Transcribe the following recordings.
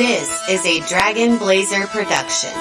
This is a Dragon Blazer production.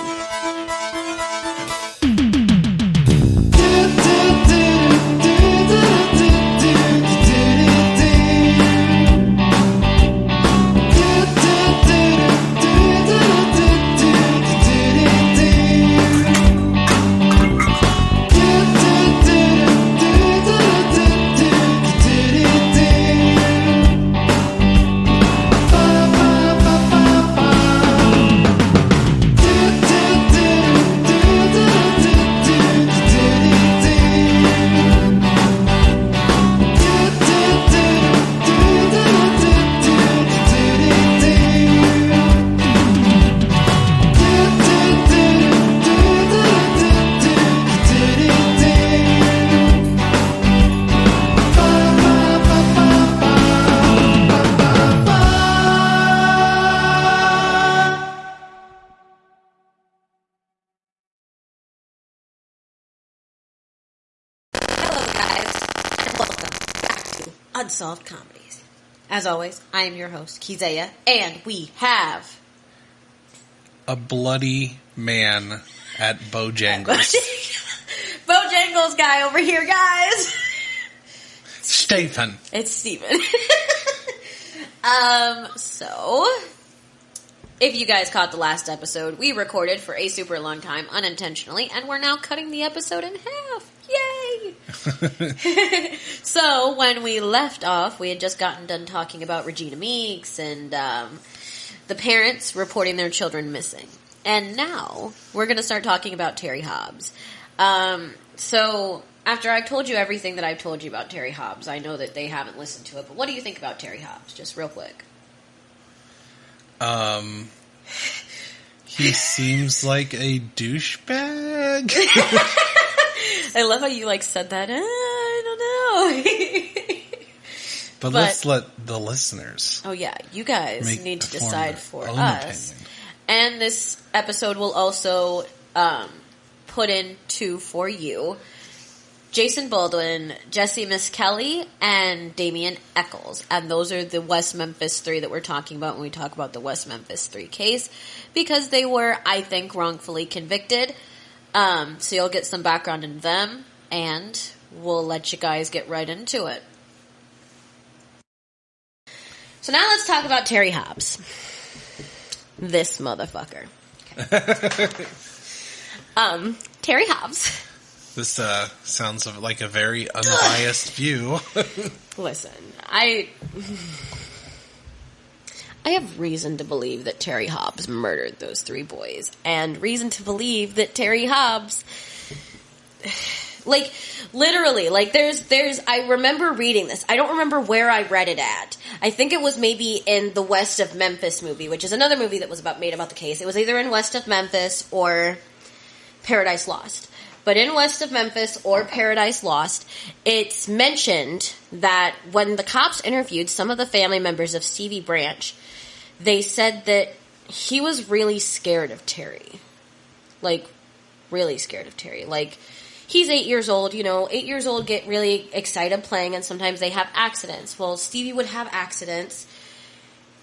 Unsolved Comedies. As always, I am your host, Keizaya, and we have a bloody man at Bojangles. Bojangles guy over here, guys. Stephen. It's Stephen. So, if you guys caught the last episode, we recorded for a super long time unintentionally, and we're now cutting the episode in half. Yay! So, when we left off, we had just gotten done talking about Regina Meeks and the parents reporting their children missing. And now, we're going to start talking about Terry Hobbs. So, after I've told you everything that I've told you about Terry Hobbs, I know that they haven't listened to it, but what do you think about Terry Hobbs? Just real quick. He seems like a douchebag. I love how you said that. I don't know. but let's let the listeners. Oh yeah, you guys need to decide for us. Opinion. And this episode will also put into for you Jason Baldwin, Jesse Miss Kelly, and Damian Eccles. And those are the West Memphis 3 that we're talking about when we talk about the West Memphis 3 case, because they were, I think, wrongfully convicted. So you'll get some background in them, and we'll let you guys get right into it. So now let's talk about Terry Hobbs. This motherfucker. Okay. Terry Hobbs. This sounds like a very unbiased view. Listen, I have reason to believe that Terry Hobbs murdered those 3 boys, and reason to believe that Terry Hobbs, literally, there's, I remember reading this. I don't remember where I read it at. I think it was maybe in the West of Memphis movie, which is another movie that was made about the case. It was either in West of Memphis or Paradise Lost. But in West of Memphis or Paradise Lost, it's mentioned that when the cops interviewed some of the family members of Stevie Branch, they said that he was really scared of Terry. Really scared of Terry. He's 8 years old, 8 years old get really excited playing, and sometimes they have accidents. Well, Stevie would have accidents,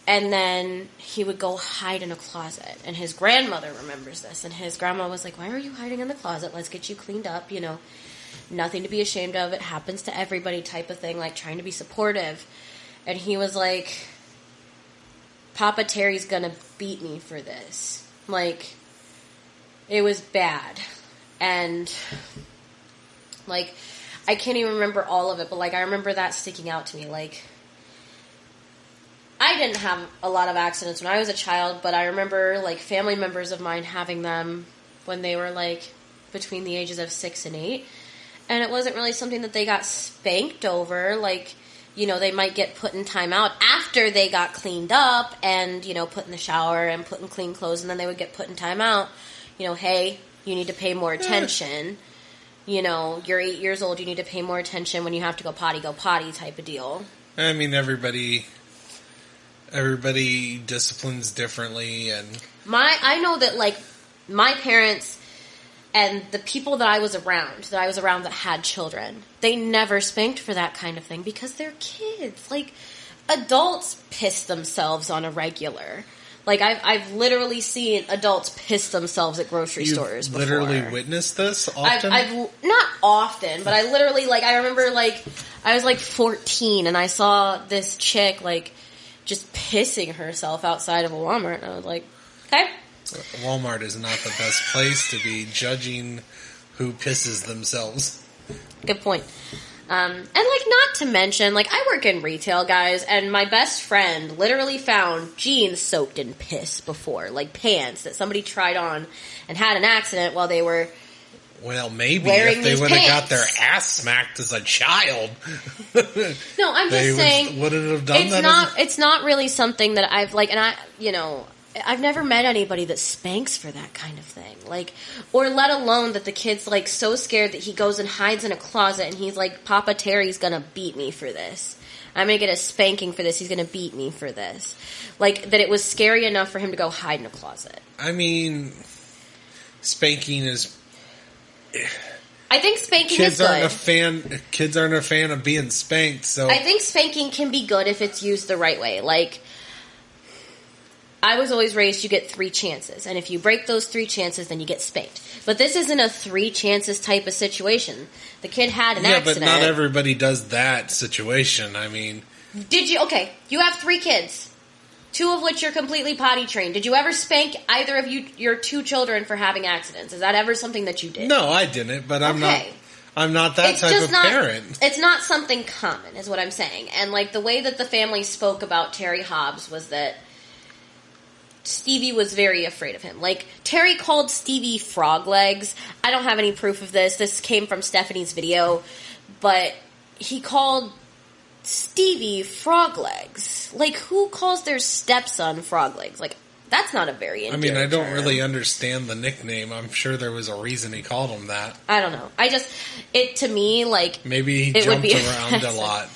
and then he would go hide in a closet. And his grandmother remembers this, and his grandma was like, "Why are you hiding in the closet? Let's get you cleaned up, nothing to be ashamed of. It happens to everybody," type of thing, trying to be supportive. And he was like, "Papa Terry's gonna beat me for this." It was bad. And, I can't even remember all of it, but, I remember that sticking out to me. I didn't have a lot of accidents when I was a child, but I remember, family members of mine having them when they were, between the ages of 6 and 8. And it wasn't really something that they got spanked over. They might get put in timeout after they got cleaned up and, put in the shower and put in clean clothes, and then they would get put in timeout. Hey, you need to pay more attention. You're 8 years old, you need to pay more attention. When you have to go potty type of deal. I mean, everybody disciplines differently, and I know that my parents and the people that I was around that had children, they never spanked for that kind of thing because they're kids. Adults piss themselves on a regular. Like, I've literally seen adults piss themselves at grocery stores before. Literally witnessed this often? I've not often, but I literally, like, I remember, like, I was, like, 14, and I saw this chick, like, just pissing herself outside of a Walmart, and I was like, okay. Walmart is not the best place to be judging who pisses themselves. Good point. And, like, not to mention, like, I work in retail, guys, and my best friend literally found jeans soaked in piss before, like pants that somebody tried on and had an accident while they were well, maybe wearing if they these would have got pants. their ass smacked as a child. No, I'm just saying, wouldn't have done it's that. it's not really something that I've, like, and I've never met anybody that spanks for that kind of thing. Like, or let alone that the kid's, like, so scared that he goes and hides in a closet and he's like, Papa Terry's gonna beat me for this. I'm gonna get a spanking for this. He's gonna beat me for this. Like, that it was scary enough for him to go hide in a closet. I mean, spanking is... I think spanking is good. Kids aren't a fan of being spanked, so... I think spanking can be good if it's used the right way. Like... I was always raised you get 3 chances, and if you break those 3 chances, then you get spanked. But this isn't a 3 chances type of situation. The kid had an accident. Yeah, but not everybody does that situation. I mean... Did you... Okay, you have 3 kids, 2 of which are completely potty trained. Did you ever spank either of your 2 children for having accidents? Is that ever something that you did? No, I didn't, but I'm not that type of parent. It's not something common, is what I'm saying. And, like, the way that the family spoke about Terry Hobbs was that Stevie was very afraid of him. Like, Terry called Stevie frog legs. I don't have any proof of this. This came from Stephanie's video. But he called Stevie frog legs. Like, who calls their stepson frog legs? Like, that's not a very endearing I don't term. really understand the nickname. I'm sure there was a reason he called him that. I don't know. To me, like... Maybe he jumped around a lot.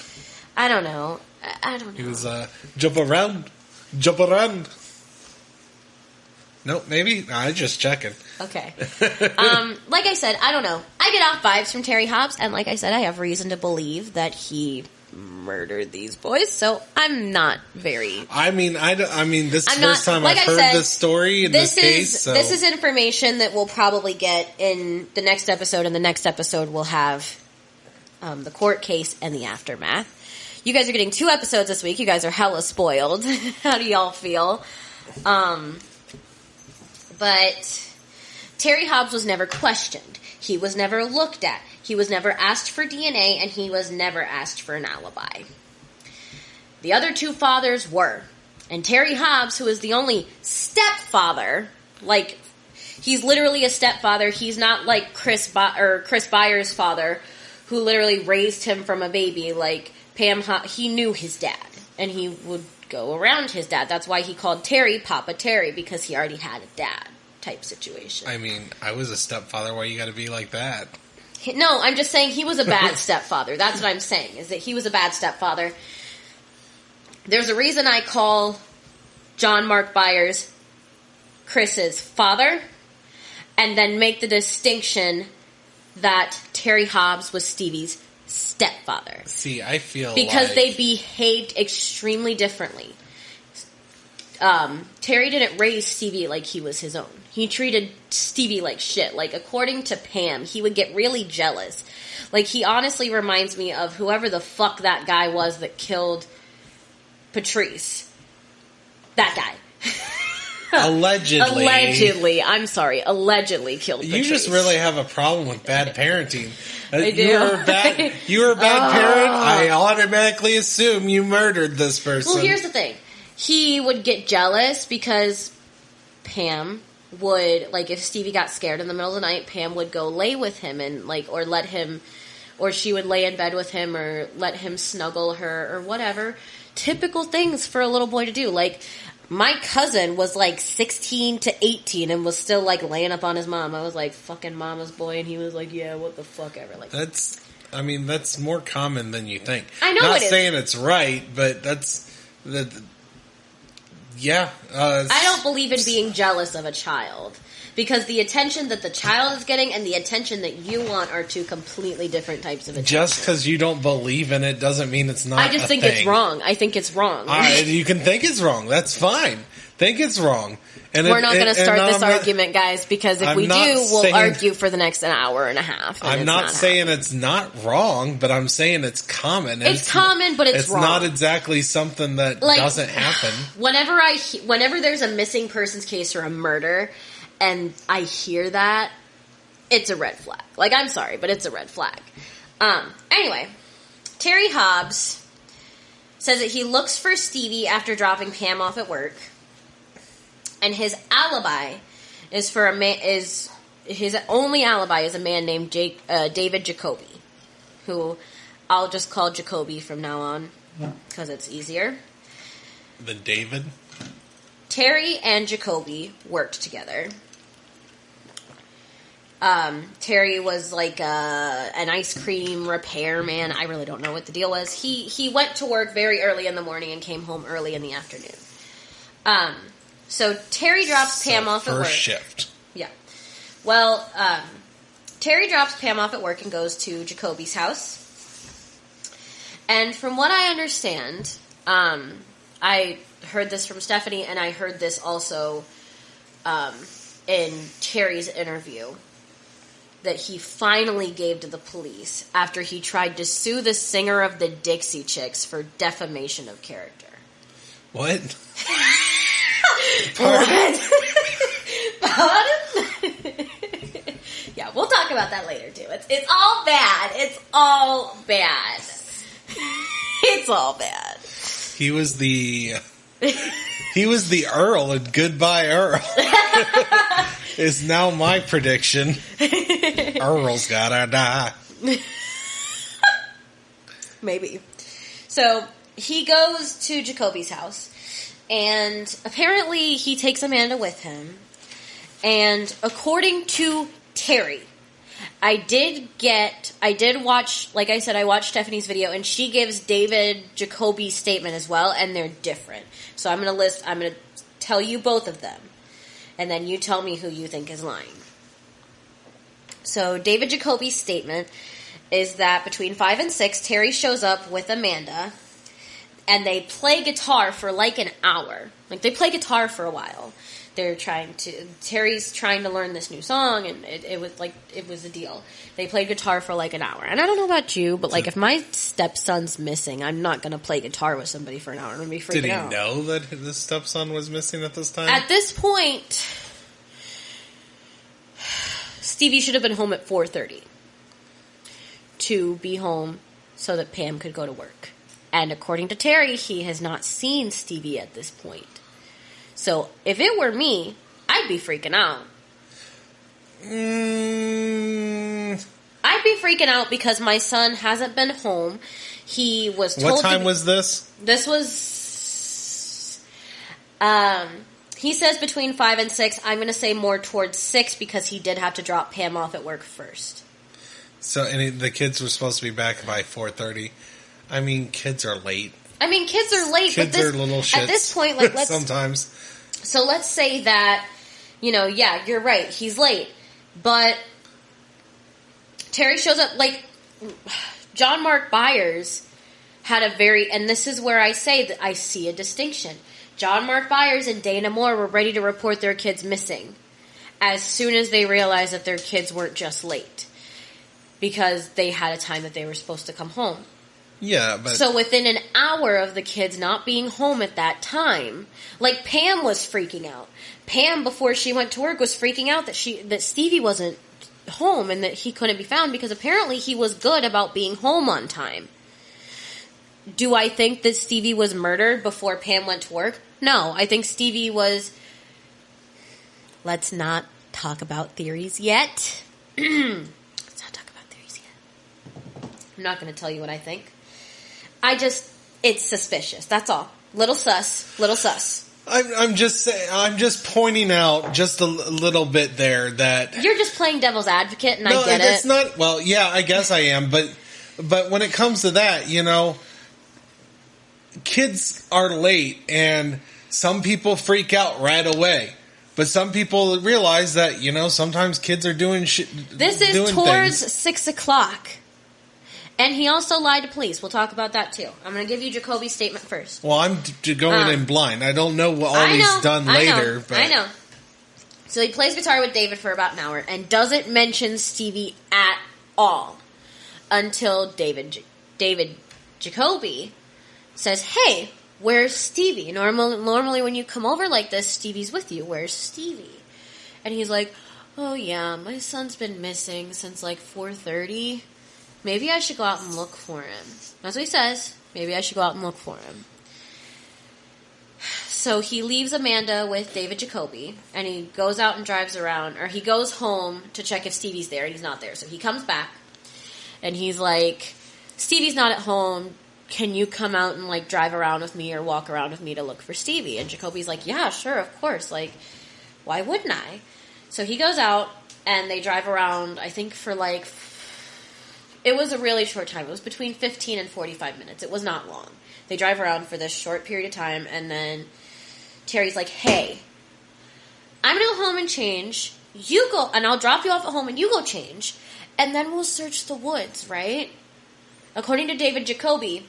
I don't know. I don't know. He was, jump around. Jump around. Nope, maybe? No, I'm just checking. Okay. Like I said, I don't know. I get off vibes from Terry Hobbs, and like I said, I have reason to believe that he murdered these boys, so I'm not very... I mean, this is the first time I've heard this story in this case, so... This is information that we'll probably get in the next episode, and the next episode will have the court case and the aftermath. You guys are getting 2 episodes this week. You guys are hella spoiled. How do y'all feel? But Terry Hobbs was never questioned. He was never looked at. He was never asked for DNA, and he was never asked for an alibi. The other 2 fathers were. And Terry Hobbs, who is the only stepfather, like, he's literally a stepfather. He's not like Chris Byers' father, who literally raised him from a baby. Like, he knew his dad, and he would go around his dad. That's why he called Terry Papa Terry, because he already had a dad type situation. I mean, I was a stepfather. Why you gotta be like that? No, I'm just saying he was a bad stepfather. That's what I'm saying, is that he was a bad stepfather. There's a reason I call John Mark Byers Chris's father, and then make the distinction that Terry Hobbs was Stevie's stepfather. See, I feel because they behaved extremely differently. Terry didn't raise Stevie like he was his own. He treated Stevie like shit. Like, according to Pam, he would get really jealous. Like, he honestly reminds me of whoever the fuck that guy was that killed Patrice. That guy. Allegedly. I'm sorry. Allegedly killed Patrice. You just really have a problem with bad parenting. I do. You were a bad parent. I automatically assume you murdered this person. Well, here's the thing. He would get jealous because Pam would, like, if Stevie got scared in the middle of the night, Pam would go lay with him and, like, or she would lay in bed with him or let him snuggle her or whatever. Typical things for a little boy to do. Like, my cousin was, like, 16 to 18 and was still, like, laying up on his mom. I was like, fucking mama's boy, and he was like, yeah, what the fuck ever. Like, that's more common than you think. I know Not it is. saying it's right, but yeah. I don't believe in being jealous of a child. Because the attention that the child is getting and the attention that you want are 2 completely different types of attention. Just because you don't believe in it doesn't mean it's not. I just think it's wrong. I think it's wrong. You can think it's wrong. That's fine. think it's wrong. And we're not going to start this argument, guys, because if we do, we'll argue for the next hour and a half. I'm not saying it's not wrong, but I'm saying it's common. It's common, but it's wrong. It's not exactly something that doesn't happen. Whenever there's a missing persons case or a murder, and I hear that, it's a red flag. Like, I'm sorry, but it's a red flag. Anyway, Terry Hobbs says that he looks for Stevie after dropping Pam off at work. And his alibi is for a man. His only alibi is a man named David Jacoby, who I'll just call Jacoby from now on because it's easier. The David. Terry and Jacoby worked together. Terry was like an ice cream repairman. I really don't know what the deal was. He went to work very early in the morning and came home early in the afternoon. So Terry drops Pam off at work. First shift. Yeah. Well, Terry drops Pam off at work and goes to Jacoby's house. And from what I understand, I heard this from Stephanie, and I heard this also in Terry's interview, that he finally gave to the police after he tried to sue the singer of the Dixie Chicks for defamation of character. What? What? Yeah, we'll talk about that later too. It's all bad. It's all bad. It's all bad. He was the Earl in Goodbye Earl. Is now my prediction. Earl's gotta die. Maybe. So he goes to Jacoby's house. And apparently he takes Amanda with him. And according to Terry, I did watch, like I said, I watched Stephanie's video, and she gives David Jacoby's statement as well, and they're different. So I'm going to tell you both of them. And then you tell me who you think is lying. So David Jacoby's statement is that between 5 and 6, Terry shows up with Amanda, and they play guitar for like an hour. Like, they play guitar for a while. Terry's trying to learn this new song, and it was a deal. They played guitar for like an hour. And I don't know about you, but like, if my stepson's missing, I'm not going to play guitar with somebody for an hour. I'm going to be freaking out. Did he know that his stepson was missing at this time? At this point, Stevie should have been home at 4:30 to be home so that Pam could go to work. And according to Terry, he has not seen Stevie at this point. So if it were me, I'd be freaking out. I'd be freaking out because my son hasn't been home. He was told. What time was this? This was. He says between 5 and 6. I'm going to say more towards 6 because he did have to drop Pam off at work first. So, and the kids were supposed to be back by 4:30. I mean, kids are late. Kids are late. Kids are little shits. At this point, like, sometimes. So let's say that, yeah, you're right. He's late. But Terry shows up, like, John Mark Byers had a and this is where I say that I see a distinction. John Mark Byers and Dana Moore were ready to report their kids missing as soon as they realized that their kids weren't just late, because they had a time that they were supposed to come home. Yeah, but... So within an hour of the kids not being home at that time, like, Pam was freaking out. Pam, before she went to work, was freaking out that Stevie wasn't home and that he couldn't be found, because apparently he was good about being home on time. Do I think that Stevie was murdered before Pam went to work? No, I think Stevie was... Let's not talk about theories yet. Let's not talk about theories yet. I'm not going to tell you what I think. It's suspicious. That's all. Little sus. I'm just pointing out just a little bit there that you're just playing devil's advocate, and I get it. It's not. Well, yeah, I guess I am, but when it comes to that, kids are late, and some people freak out right away. But some people realize that sometimes kids are doing shit. This is towards 6 o'clock. And he also lied to police. We'll talk about that, too. I'm going to give you Jacoby's statement first. Well, I'm going in blind. I don't know what all he's done later. I know. So he plays guitar with David for about an hour and doesn't mention Stevie at all until David Jacoby says, "Hey, where's Stevie? Normally when you come over like this, Stevie's with you. Where's Stevie?" And he's like, "Oh yeah, my son's been missing since like 4:30. Maybe I should go out and look for him." That's what he says. Maybe I should go out and look for him. So he leaves Amanda with David Jacoby, and he goes out and drives around, or he goes home to check if Stevie's there, and he's not there. So he comes back, and he's like, "Stevie's not at home. Can you come out and, like, drive around with me or walk around with me to look for Stevie?" And Jacoby's like, "Yeah, sure, of course. Like, why wouldn't I?" So he goes out, and they drive around, I think, for, like, it was a really short time. It was between 15 and 45 minutes. It was not long. They drive around for this short period of time, and then Terry's like, "Hey, I'm going to go home and change. You go, and I'll drop you off at home, and you go change, and then we'll search the woods, right?" According to David Jacoby,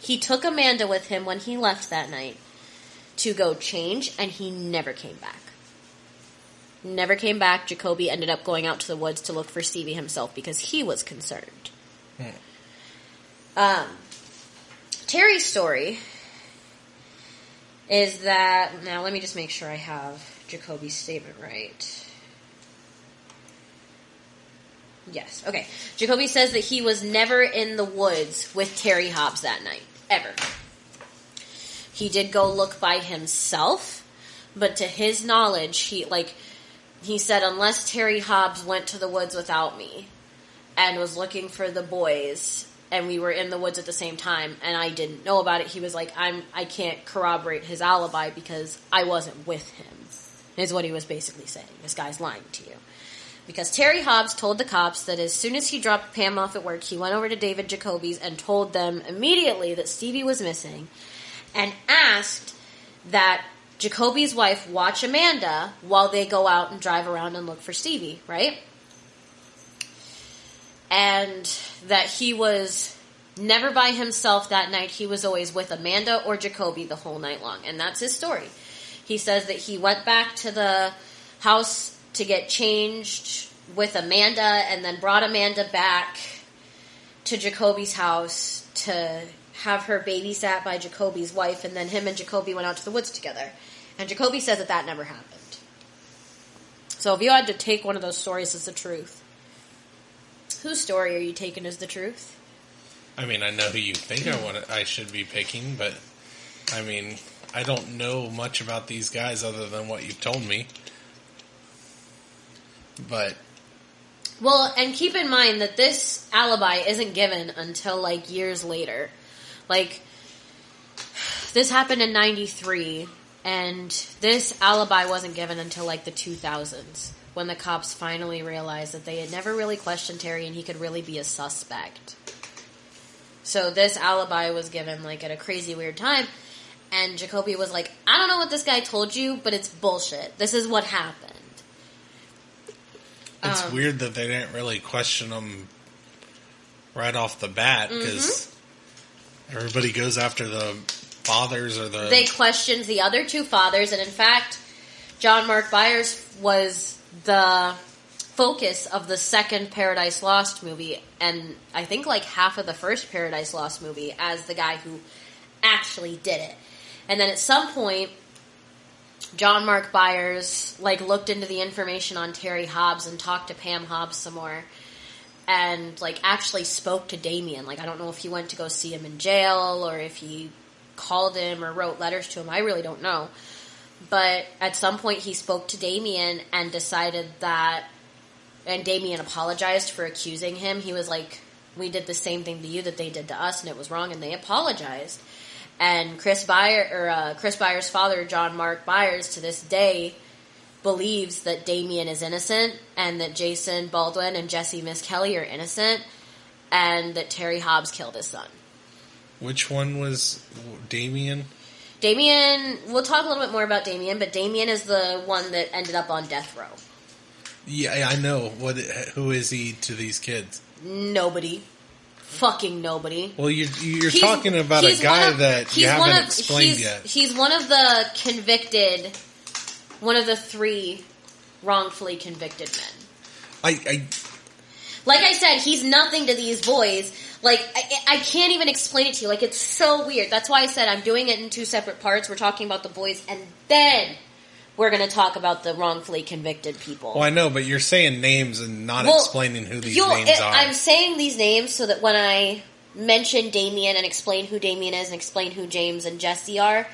he took Amanda with him when he left that night to go change, and he never came back. Never came back. Jacoby ended up going out to the woods to look for Stevie himself because he was concerned. Terry's story is that... Now, let me just make sure I have Jacoby's statement right. Yes, okay. Jacoby says that he was never in the woods with Terry Hobbs that night. Ever. He did go look by himself, but to his knowledge, he said, unless Terry Hobbs went to the woods without me and was looking for the boys, and we were in the woods at the same time, and I didn't know about it, he was like, I can't corroborate his alibi because I wasn't with him, is what he was basically saying. This guy's lying to you. Because Terry Hobbs told the cops that as soon as he dropped Pam off at work, he went over to David Jacoby's and told them immediately that Stevie was missing and asked that Jacoby's wife watch Amanda while they go out and drive around and look for Stevie, right? And that he was never by himself that night. He was always with Amanda or Jacoby the whole night long. And that's his story. He says that he went back to the house to get changed with Amanda and then brought Amanda back to Jacoby's house to have her babysat by Jacoby's wife, and then him and Jacoby went out to the woods together. And Jacoby says that never happened. So if you had to take one of those stories as the truth, whose story are you taking as the truth? I mean, I know who you think I should be picking, but I mean, I don't know much about these guys other than what you've told me. But well, and keep in mind that this alibi isn't given until like years later. Like, this happened in 93, and this alibi wasn't given until like the 2000s, when the cops finally realized that they had never really questioned Terry and he could really be a suspect. So this alibi was given like at a crazy weird time, and Jacoby was like, "I don't know what this guy told you, but it's bullshit. This is what happened." It's weird that they didn't really question him right off the bat, because everybody goes after the fathers or the... They questioned the other two fathers, and in fact, John Mark Byers was the focus of the second Paradise Lost movie, and I think like half of the first Paradise Lost movie as the guy who actually did it. And then at some point, John Mark Byers like looked into the information on Terry Hobbs and talked to Pam Hobbs some more, and like actually spoke to Damien. Like, I don't know if he went to go see him in jail or if he called him or wrote letters to him. I really don't know. But at some point he spoke to Damien and decided that, and Damien apologized for accusing him. He was like, "We did the same thing to you that they did to us, and it was wrong," and they apologized. And Chris Byers' father, John Mark Byers, to this day believes that Damien is innocent, and that Jason Baldwin and Jesse Miss Kelly are innocent, and that Terry Hobbs killed his son. Which one was Damien? Damien, we'll talk a little bit more about Damien, but Damien is the one that ended up on death row. Yeah, I know. Who is he to these kids? Nobody. Fucking nobody. Well, you're talking about a guy that you haven't explained yet. He's one of the convicted, one of the 3 wrongfully convicted men. Like I said, he's nothing to these boys. Like, I can't even explain it to you. Like, it's so weird. That's why I said I'm doing it in 2 separate parts. We're talking about the boys, and then we're going to talk about the wrongfully convicted people. Well, I know, but you're saying names and not explaining who these names are. I'm saying these names so that when I mention Damien and explain who Damien is and explain who James and Jesse are,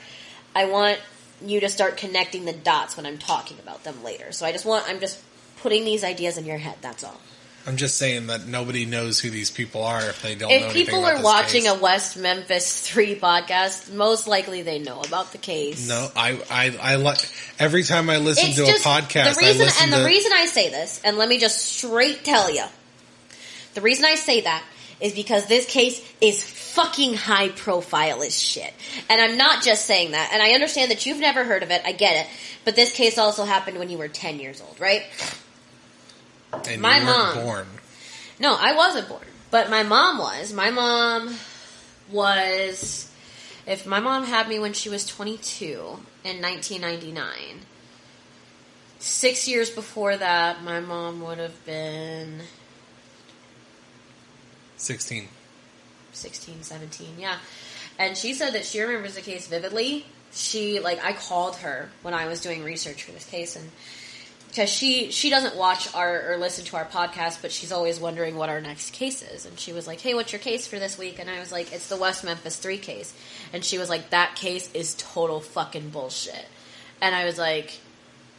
I want you to start connecting the dots when I'm talking about them later. So I'm just putting these ideas in your head, that's all. I'm just saying that nobody knows who these people are if they don't know anything about this case. If people are watching a West Memphis 3 podcast, most likely they know about the case. No, I like every time I listen to a podcast. The reason I say this, and let me just straight tell you, the reason I say that is because this case is fucking high profile as shit. And I'm not just saying that. And I understand that you've never heard of it. I get it. But this case also happened when you were 10 years old, right? And my mom born. No, I wasn't born, but my mom was. My mom was. If my mom had me when she was 22 in 1999, 6 years before that, my mom would have been 16, 17, yeah. And she said that she remembers the case vividly. I called her when I was doing research for this case, and because she doesn't watch or listen to our podcast, but she's always wondering what our next case is. And she was like, hey, what's your case for this week? And I was like, it's the West Memphis 3 case. And she was like, that case is total fucking bullshit. And I was like,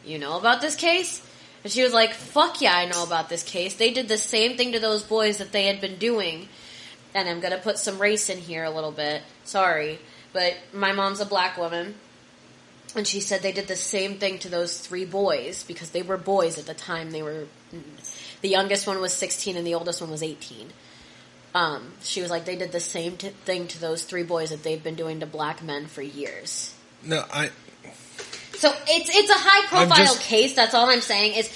you know about this case? And she was like, fuck yeah, I know about this case. They did the same thing to those boys that they had been doing. And I'm going to put some race in here a little bit. Sorry. But my mom's a black woman. And she said they did the same thing to those 3 boys because they were boys at the time. The youngest one was 16 and the oldest one was 18. She was like, they did the same thing to those 3 boys that they've been doing to black men for years. No, So it's a high profile case. That's all I'm saying. I get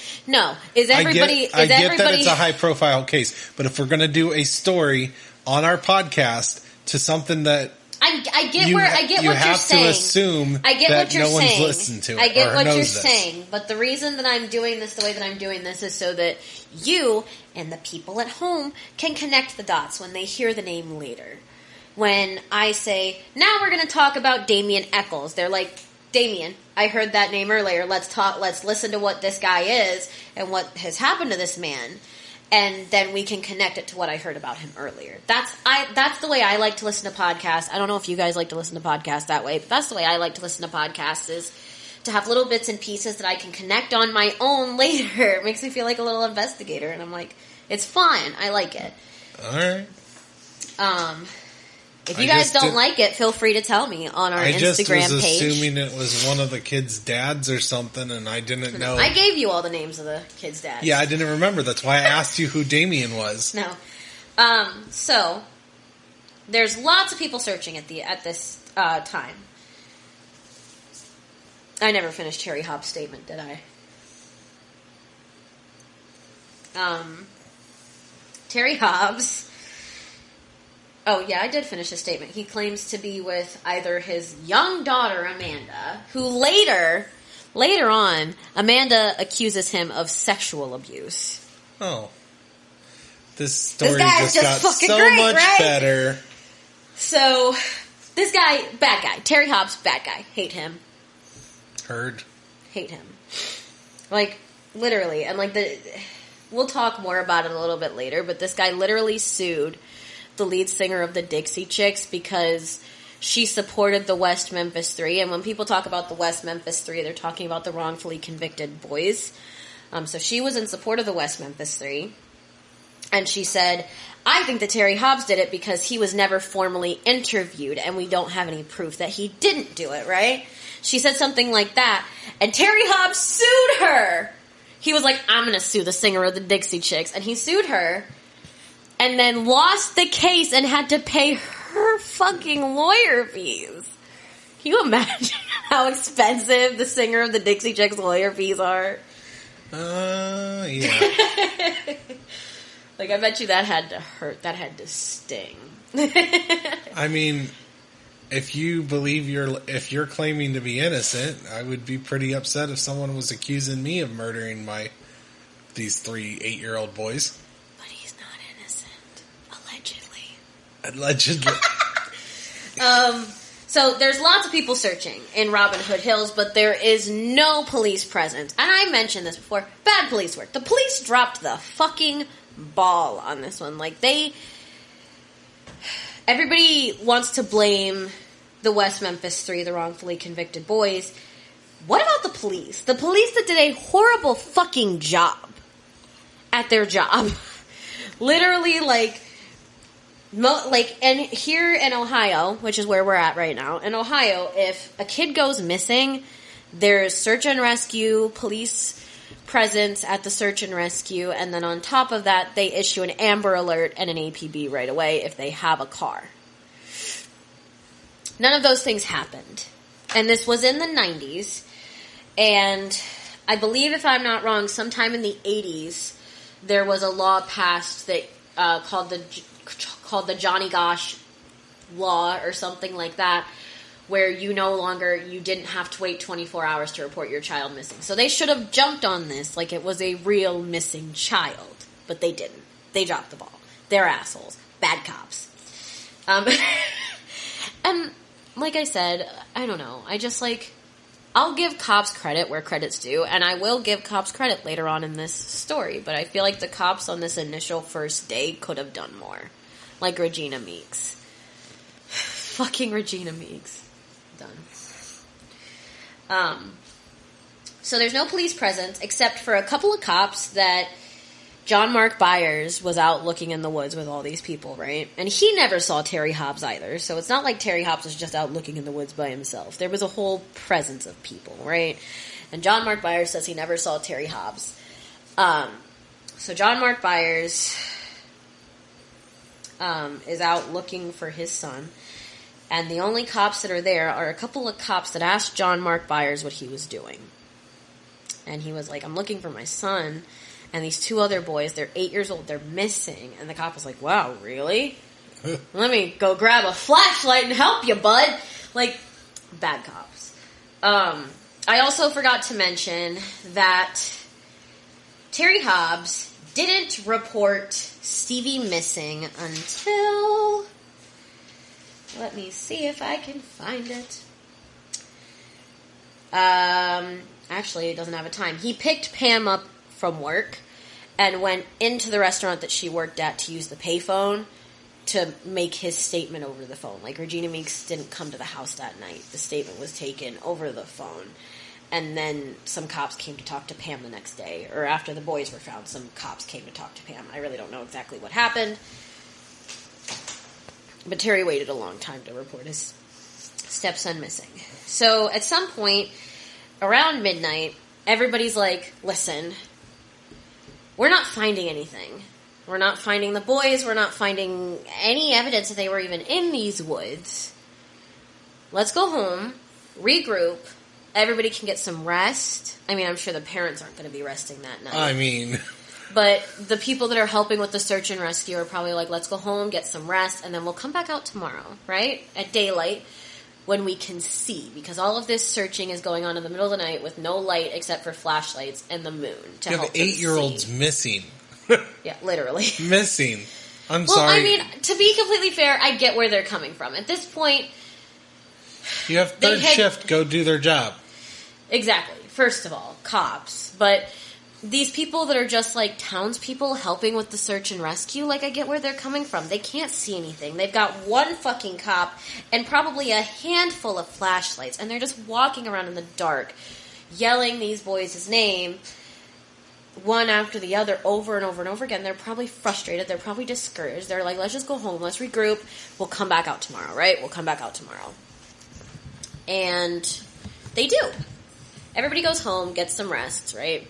that it's a high profile case, but if we're going to do a story on our podcast to something that I get what you're saying. To assume I get that what you're no saying. one's listened to it. I get or what knows you're this. saying, but the reason that I'm doing this the way that I'm doing this is so that you and the people at home can connect the dots when they hear the name later. When I say, now we're going to talk about Damien Eccles, they're like, Damien, I heard that name earlier. Let's listen to what this guy is and what has happened to this man. And then we can connect it to what I heard about him earlier. That's the way I like to listen to podcasts. I don't know if you guys like to listen to podcasts that way, but that's the way I like to listen to podcasts, is to have little bits and pieces that I can connect on my own later. It makes me feel like a little investigator, and I'm like, it's fun. I like it. All right. If you guys don't like it, feel free to tell me on our Instagram page. I just was assuming it was one of the kids' dads or something, and I didn't know. I gave you all the names of the kids' dads. Yeah, I didn't remember. That's why I asked you who Damien was. No. So, there's lots of people searching at this time. I never finished Terry Hobbs' statement, did I? Terry Hobbs... Oh, yeah, I did finish his statement. He claims to be with either his young daughter, Amanda, who later on, Amanda accuses him of sexual abuse. Oh. This story just got so great, much right? better. So, this guy, bad guy. Terry Hobbs, bad guy. Hate him. Heard. Hate him. Like, literally. And, we'll talk more about it a little bit later, but this guy literally sued the lead singer of the Dixie Chicks because she supported the West Memphis 3. And when people talk about the West Memphis 3, they're talking about the wrongfully convicted boys. So she was in support of the West Memphis 3. And she said, I think that Terry Hobbs did it because he was never formally interviewed and we don't have any proof that he didn't do it, right? She said something like that. And Terry Hobbs sued her. He was like, I'm going to sue the singer of the Dixie Chicks. And he sued her. And then lost the case and had to pay her fucking lawyer fees. Can you imagine how expensive the singer of the Dixie Chicks lawyer fees are? Yeah. Like, I bet you that had to hurt. That had to sting. I mean, if you're claiming to be innocent, I would be pretty upset if someone was accusing me of murdering these 3 8-year-old boys. But he's not innocent. Allegedly. Allegedly. So there's lots of people searching in Robin Hood Hills, but there is no police presence. And I mentioned this before. Bad police work. The police dropped the fucking ball on this one. Like, everybody wants to blame the West Memphis 3, the wrongfully convicted boys. What about the police? The police that did a horrible fucking job at their job. Literally, and here in Ohio, which is where we're at right now, in Ohio, if a kid goes missing, there's search and rescue, police presence at the search and rescue, and then on top of that, they issue an Amber Alert and an APB right away if they have a car. None of those things happened. And this was in the 90s, and I believe, if I'm not wrong, sometime in the 80s, there was a law passed that called the Johnny Gosh law or something like that, where you didn't have to wait 24 hours to report your child missing. So they should have jumped on this like it was a real missing child, but they didn't. They dropped the ball. They're assholes. Bad cops. And like I said, I don't know. I'll give cops credit where credit's due, and I will give cops credit later on in this story, but I feel like the cops on this initial first day could have done more. Like Regina Meeks. Fucking Regina Meeks. Done. So there's no police presence except for a couple of cops that John Mark Byers was out looking in the woods with all these people, right? And he never saw Terry Hobbs either, so it's not like Terry Hobbs was just out looking in the woods by himself. There was a whole presence of people, right? And John Mark Byers says he never saw Terry Hobbs. So John Mark Byers is out looking for his son. And the only cops that are there are a couple of cops that asked John Mark Byers what he was doing. And he was like, I'm looking for my son. And these 2 other boys, they're 8 years old, they're missing. And the cop was like, wow, really? Let me go grab a flashlight and help you, bud. Like, bad cops. I also forgot to mention that Terry Hobbs didn't report Stevie missing until... Let me see if I can find it. Actually, it doesn't have a time. He picked Pam up from work and went into the restaurant that she worked at to use the payphone to make his statement over the phone. Like, Regina Meeks didn't come to the house that night. The statement was taken over the phone. And then some cops came to talk to Pam the next day. Or after the boys were found, some cops came to talk to Pam. I really don't know exactly what happened. But Terry waited a long time to report his stepson missing. So at some point, around midnight, everybody's like, listen, we're not finding anything. We're not finding the boys. We're not finding any evidence that they were even in these woods. Let's go home, regroup. Everybody can get some rest. I mean, I'm sure the parents aren't going to be resting that night. I mean... But the people that are helping with the search and rescue are probably like, let's go home, get some rest, and then we'll come back out tomorrow, right? At daylight, when we can see. Because all of this searching is going on in the middle of the night with no light except for flashlights and the moon to help them 8-year-olds see. missing. Yeah, literally. Missing. I'm well, sorry. I mean, to be completely fair, I get where they're coming from. At this point... You have third shift, go do their job. Exactly. First of all, cops. But... these people that are just like townspeople helping with the search and rescue, like, I get where they're coming from. They can't see anything. They've got one fucking cop and probably a handful of flashlights, and they're just walking around in the dark, yelling these boys' name, one after the other, over and over and over again. They're probably frustrated. They're probably discouraged. They're like, let's just go home. Let's regroup. We'll come back out tomorrow, right? We'll come back out tomorrow. And they do. Everybody goes home, gets some rest, right?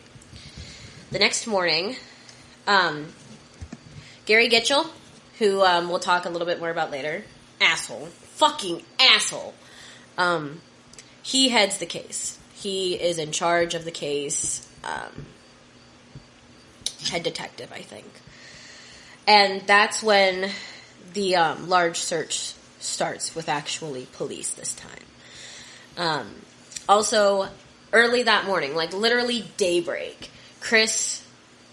The next morning, Gary Gitchell, who we'll talk a little bit more about later, asshole, fucking asshole, he heads the case. He is in charge of the case, head detective, I think. And that's when the large search starts with actually police this time. Also, early that morning, like literally daybreak, Chris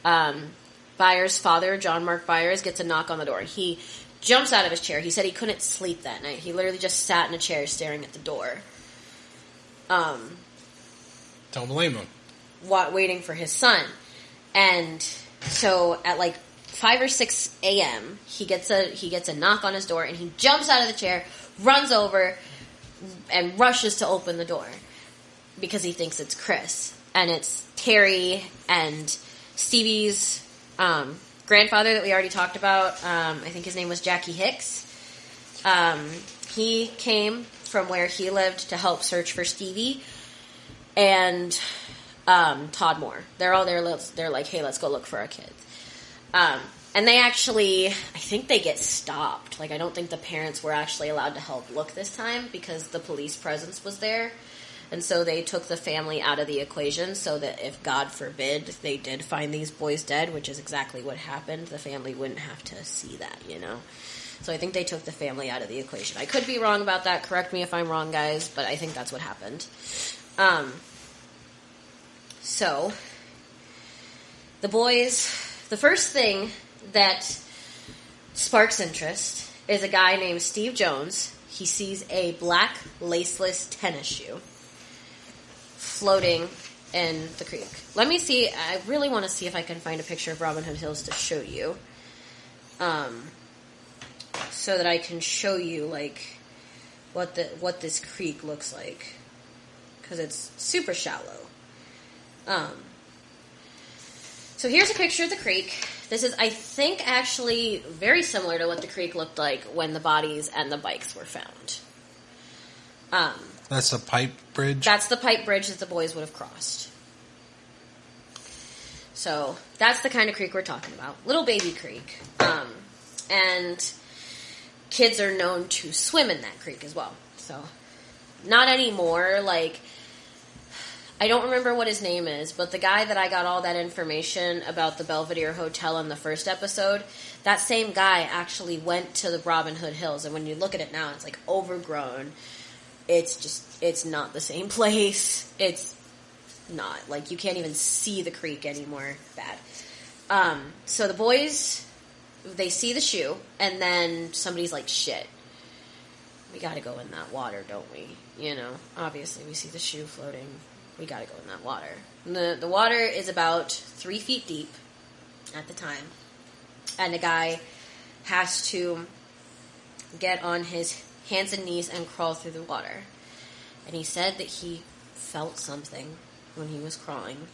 Byers' father, John Mark Byers, gets a knock on the door. He jumps out of his chair. He said he couldn't sleep that night. He literally just sat in a chair staring at the door. Don't blame him. Waiting for his son. And so at like 5 or 6 a.m., he gets a knock on his door, and he jumps out of the chair, runs over, and rushes to open the door because he thinks it's Chris. And it's Terry and Stevie's grandfather that we already talked about. I think his name was Jackie Hicks. He came from where he lived to help search for Stevie. And Todd Moore. They're all there. They're like, hey, let's go look for our kids. And they actually, I think they get stopped. Like, I don't think the parents were actually allowed to help look this time because the police presence was there. And so they took the family out of the equation so that if, God forbid, they did find these boys dead, which is exactly what happened, the family wouldn't have to see that, you know? So I think they took the family out of the equation. I could be wrong about that. Correct me if I'm wrong, guys, but I think that's what happened. So, the boys, the first thing that sparks interest is a guy named Steve Jones. He sees a black laceless tennis shoe floating in the creek. Let me see. I really want to see if I can find a picture of Robin Hood Hills to show you. So that I can show you, like, what this creek looks like. Because it's super shallow. So here's a picture of the creek. This is, I think, actually very similar to what the creek looked like when the bodies and the bikes were found. That's a pipe bridge? That's the pipe bridge that the boys would have crossed. So that's the kind of creek we're talking about. Little baby creek. And kids are known to swim in that creek as well. So not anymore, like... I don't remember what his name is, but the guy that I got all that information about the Belvedere Hotel in the first episode, that same guy actually went to the Robin Hood Hills, and when you look at it now, it's like overgrown. It's not the same place. It's not. Like, you can't even see the creek anymore. Bad. So the boys, they see the shoe, and then somebody's like, shit, we gotta go in that water, don't we? You know, obviously we see the shoe floating. We gotta go in that water. The water is about 3 feet deep at the time. And the guy has to get on his hands and knees and crawl through the water. And he said that he felt something when he was crawling.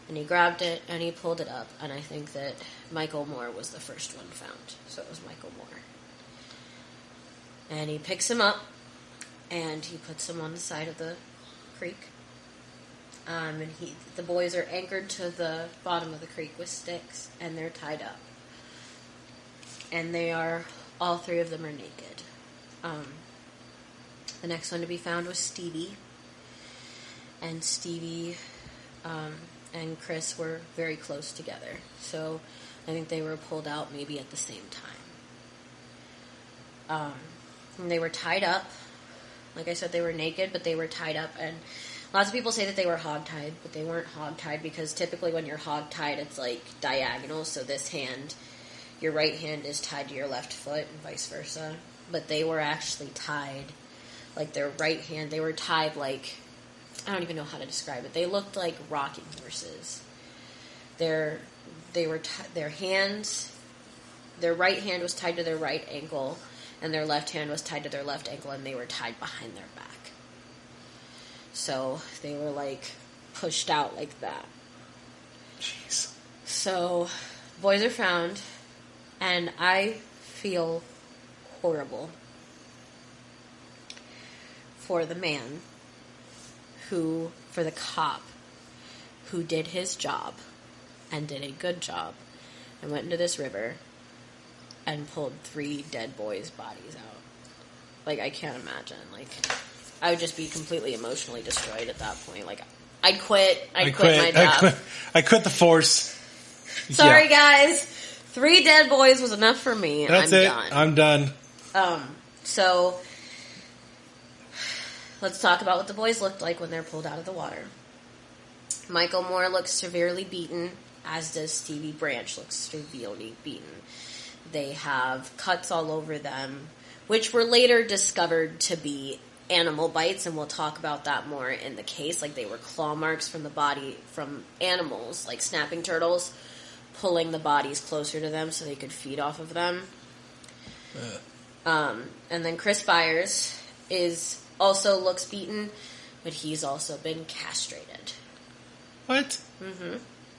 And he grabbed it and he pulled it up. And I think that Michael Moore was the first one found. So it was Michael Moore. And he picks him up and he puts him on the side of the creek. And the boys are anchored to the bottom of the creek with sticks, and they're tied up. And all 3 of them are naked. The next one to be found was Stevie. And Stevie and Chris were very close together. So I think they were pulled out maybe at the same time. And they were tied up. Like I said, they were naked, but they were tied up. And lots of people say that they were hog-tied, but they weren't hog-tied because typically when you're hog-tied, it's like diagonal. So this hand, your right hand is tied to your left foot and vice versa. But they were actually tied, like their right hand, they were tied like, I don't even know how to describe it. They looked like rocking horses. Their hands, their right hand was tied to their right ankle, and their left hand was tied to their left ankle, and they were tied behind their back. So they were, like, pushed out like that. Jeez. So, boys are found, and I feel horrible for the man for the cop who did his job and did a good job and went into this river and pulled 3 dead boys' bodies out. Like, I can't imagine. Like, I would just be completely emotionally destroyed at that point. Like, I'd quit. I'd quit my job. I quit the force. Sorry, guys. 3 dead boys was enough for me. That's I'm it. done. I'm done. So let's talk about what the boys looked like when they're pulled out of the water. Michael Moore looks severely beaten, as does Stevie Branch looks severely beaten. They have cuts all over them, which were later discovered to be animal bites, and we'll talk about that more in the case. Like, they were claw marks from the body, from animals, like snapping turtles, pulling the bodies closer to them so they could feed off of them. And then Chris Byers also looks beaten, but he's also been castrated. What?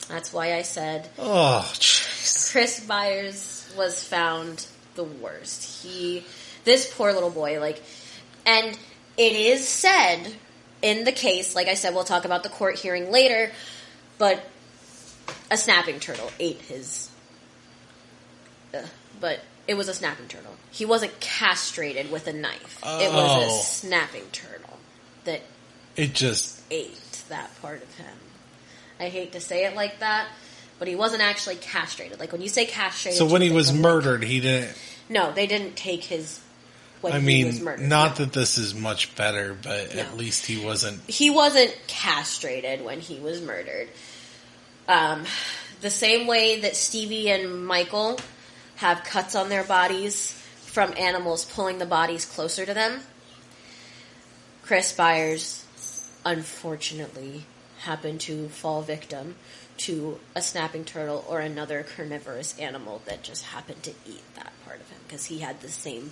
That's why I said, oh, jeez. Chris Byers was found the worst. This poor little boy, and it is said in the case, like I said, we'll talk about the court hearing later, but a snapping turtle ate his, but it was a snapping turtle. He wasn't castrated with a knife. Oh. It was a snapping turtle that it just ate that part of him. I hate to say it like that, but he wasn't actually castrated. Like, when you say castrated... So when he was murdered, he didn't... No, they didn't take his... he was murdered. Not that this is much better, but at least he wasn't... He wasn't castrated when he was murdered. The same way that Stevie and Michael have cuts on their bodies from animals pulling the bodies closer to them, Chris Byers, unfortunately, happened to fall victim to a snapping turtle or another carnivorous animal that just happened to eat that part of him, because he had the same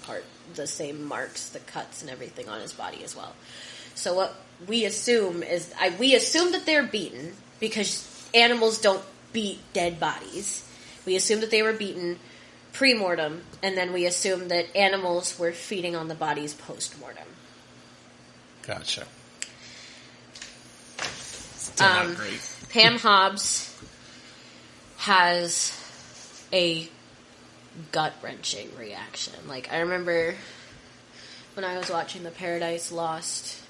marks, the cuts and everything on his body as well. So what we assume is, we assume that they're beaten, because animals don't beat dead bodies. We assume that they were beaten pre-mortem, and then we assume that animals were feeding on the bodies post-mortem. Gotcha. Still not great. Pam Hobbs has a gut-wrenching reaction. Like, I remember when I was watching the Paradise Lost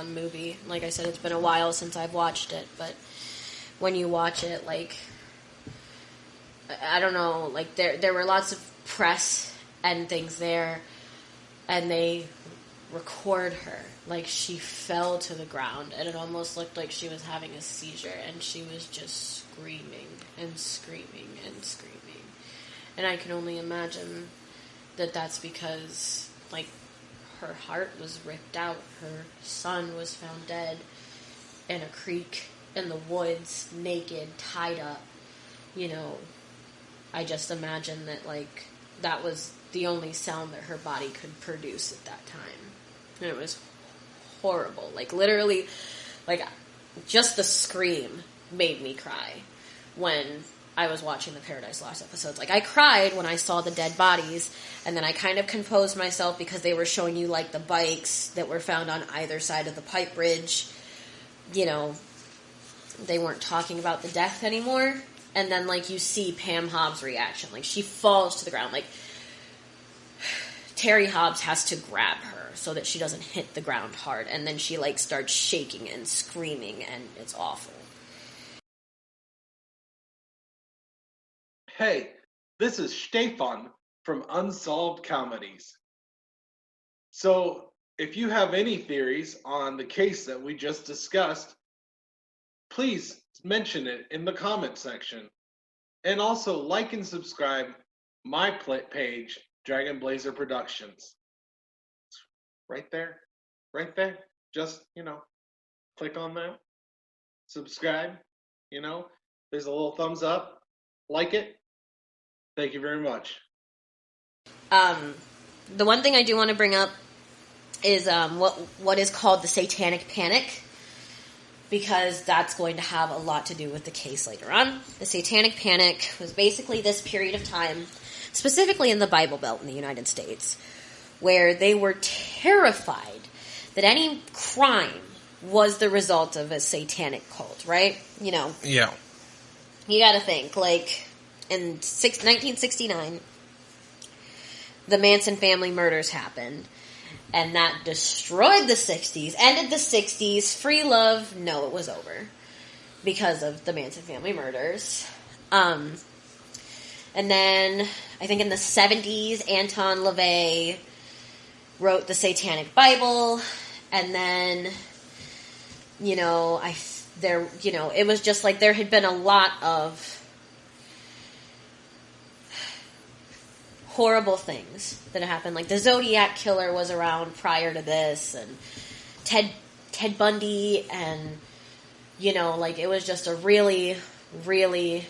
movie. Like I said, it's been a while since I've watched it, but when you watch it, like, I don't know, like, there were lots of press and things there, and they record her. Like, she fell to the ground, and it almost looked like she was having a seizure, and she was just screaming and screaming and screaming. And I can only imagine that that's because, like, her heart was ripped out. Her son was found dead in a creek in the woods, naked, tied up. You know, I just imagine that, like, that was the only sound that her body could produce at that time. And it was horrible. Like, literally, like, just the scream made me cry when I was watching the Paradise Lost episodes. Like, I cried when I saw the dead bodies, and then I kind of composed myself because they were showing you, like, the bikes that were found on either side of the pipe bridge. You know, they weren't talking about the death anymore. And then, like, you see Pam Hobbs' reaction. Like, she falls to the ground. Like, Terry Hobbs has to grab her so that she doesn't hit the ground hard. And then she, like, starts shaking and screaming, and it's awful. Hey, this is Stefan from Unsolved Comedies. So, if you have any theories on the case that we just discussed, please mention it in the comment section. And also like and subscribe my page, Dragon Blazer Productions. Right there. Right there. Just, click on that. Subscribe. There's a little thumbs up. Like it. Thank you very much. The one thing I do want to bring up is what is called the Satanic Panic, because that's going to have a lot to do with the case later on. The Satanic Panic was basically this period of time, specifically in the Bible Belt in the United States, where they were terrified that any crime was the result of a satanic cult, right? Yeah. You gotta think, like, in 1969, the Manson family murders happened, and that destroyed the 60s, ended the 60s, free love, no, it was over, because of the Manson family murders. And then, I think in the 70s, Anton LaVey wrote the Satanic Bible. And then, it was just like there had been a lot of horrible things that had happened. Like the Zodiac Killer was around prior to this, and Ted Bundy, and it was just a really, really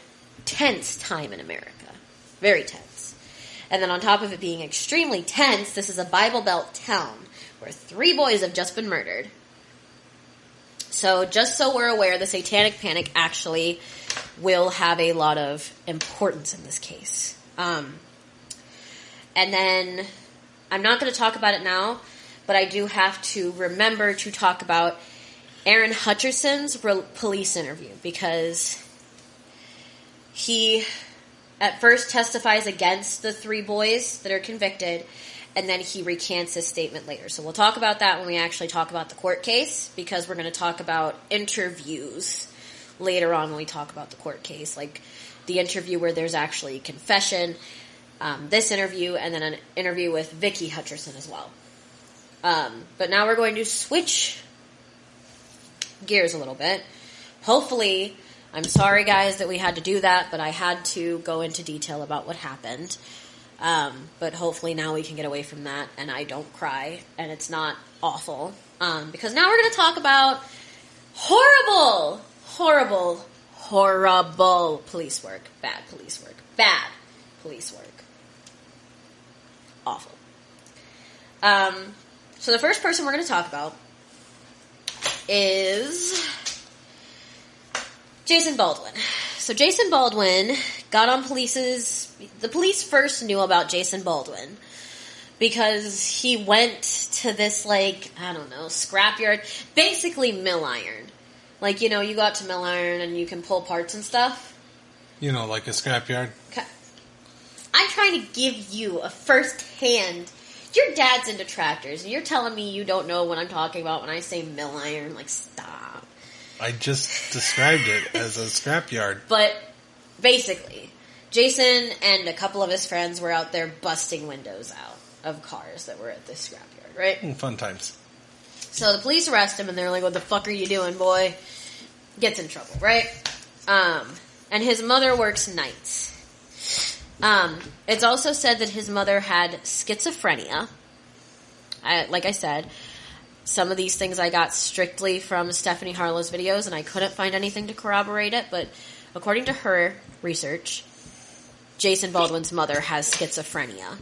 tense time in America. Very tense. And then on top of it being extremely tense, this is a Bible Belt town where 3 boys have just been murdered. So just so we're aware, the Satanic Panic actually will have a lot of importance in this case. And then, I'm not going to talk about it now, but I do have to remember to talk about Aaron Hutcherson's police interview, because he at first testifies against the 3 boys that are convicted, and then he recants his statement later. So we'll talk about that when we actually talk about the court case, because we're going to talk about interviews later on when we talk about the court case, like the interview where there's actually confession, this interview, and then an interview with Vicky Hutcherson as well. But now we're going to switch gears a little bit. Hopefully, I'm sorry guys that we had to do that, but I had to go into detail about what happened. But hopefully now we can get away from that and I don't cry and it's not awful. Because now we're going to talk about horrible police work. Bad police work. Awful. So the first person we're going to talk about is Jason Baldwin. So Jason Baldwin got on the police first knew about Jason Baldwin because he went to this, scrapyard, basically mill iron. You go out to mill iron and you can pull parts and stuff. Like a scrapyard? I'm trying to give you a first-hand... Your dad's into tractors, and you're telling me you don't know what I'm talking about when I say mill iron. Stop. I just described it as a scrapyard. But, basically, Jason and a couple of his friends were out there busting windows out of cars that were at this scrapyard, right? Fun times. So the police arrest him, and they're like, what the fuck are you doing, boy? Gets in trouble, right? And his mother works nights. It's also said that his mother had schizophrenia. Like I said, some of these things I got strictly from Stephanie Harlow's videos, and I couldn't find anything to corroborate it, but according to her research, Jason Baldwin's mother has schizophrenia.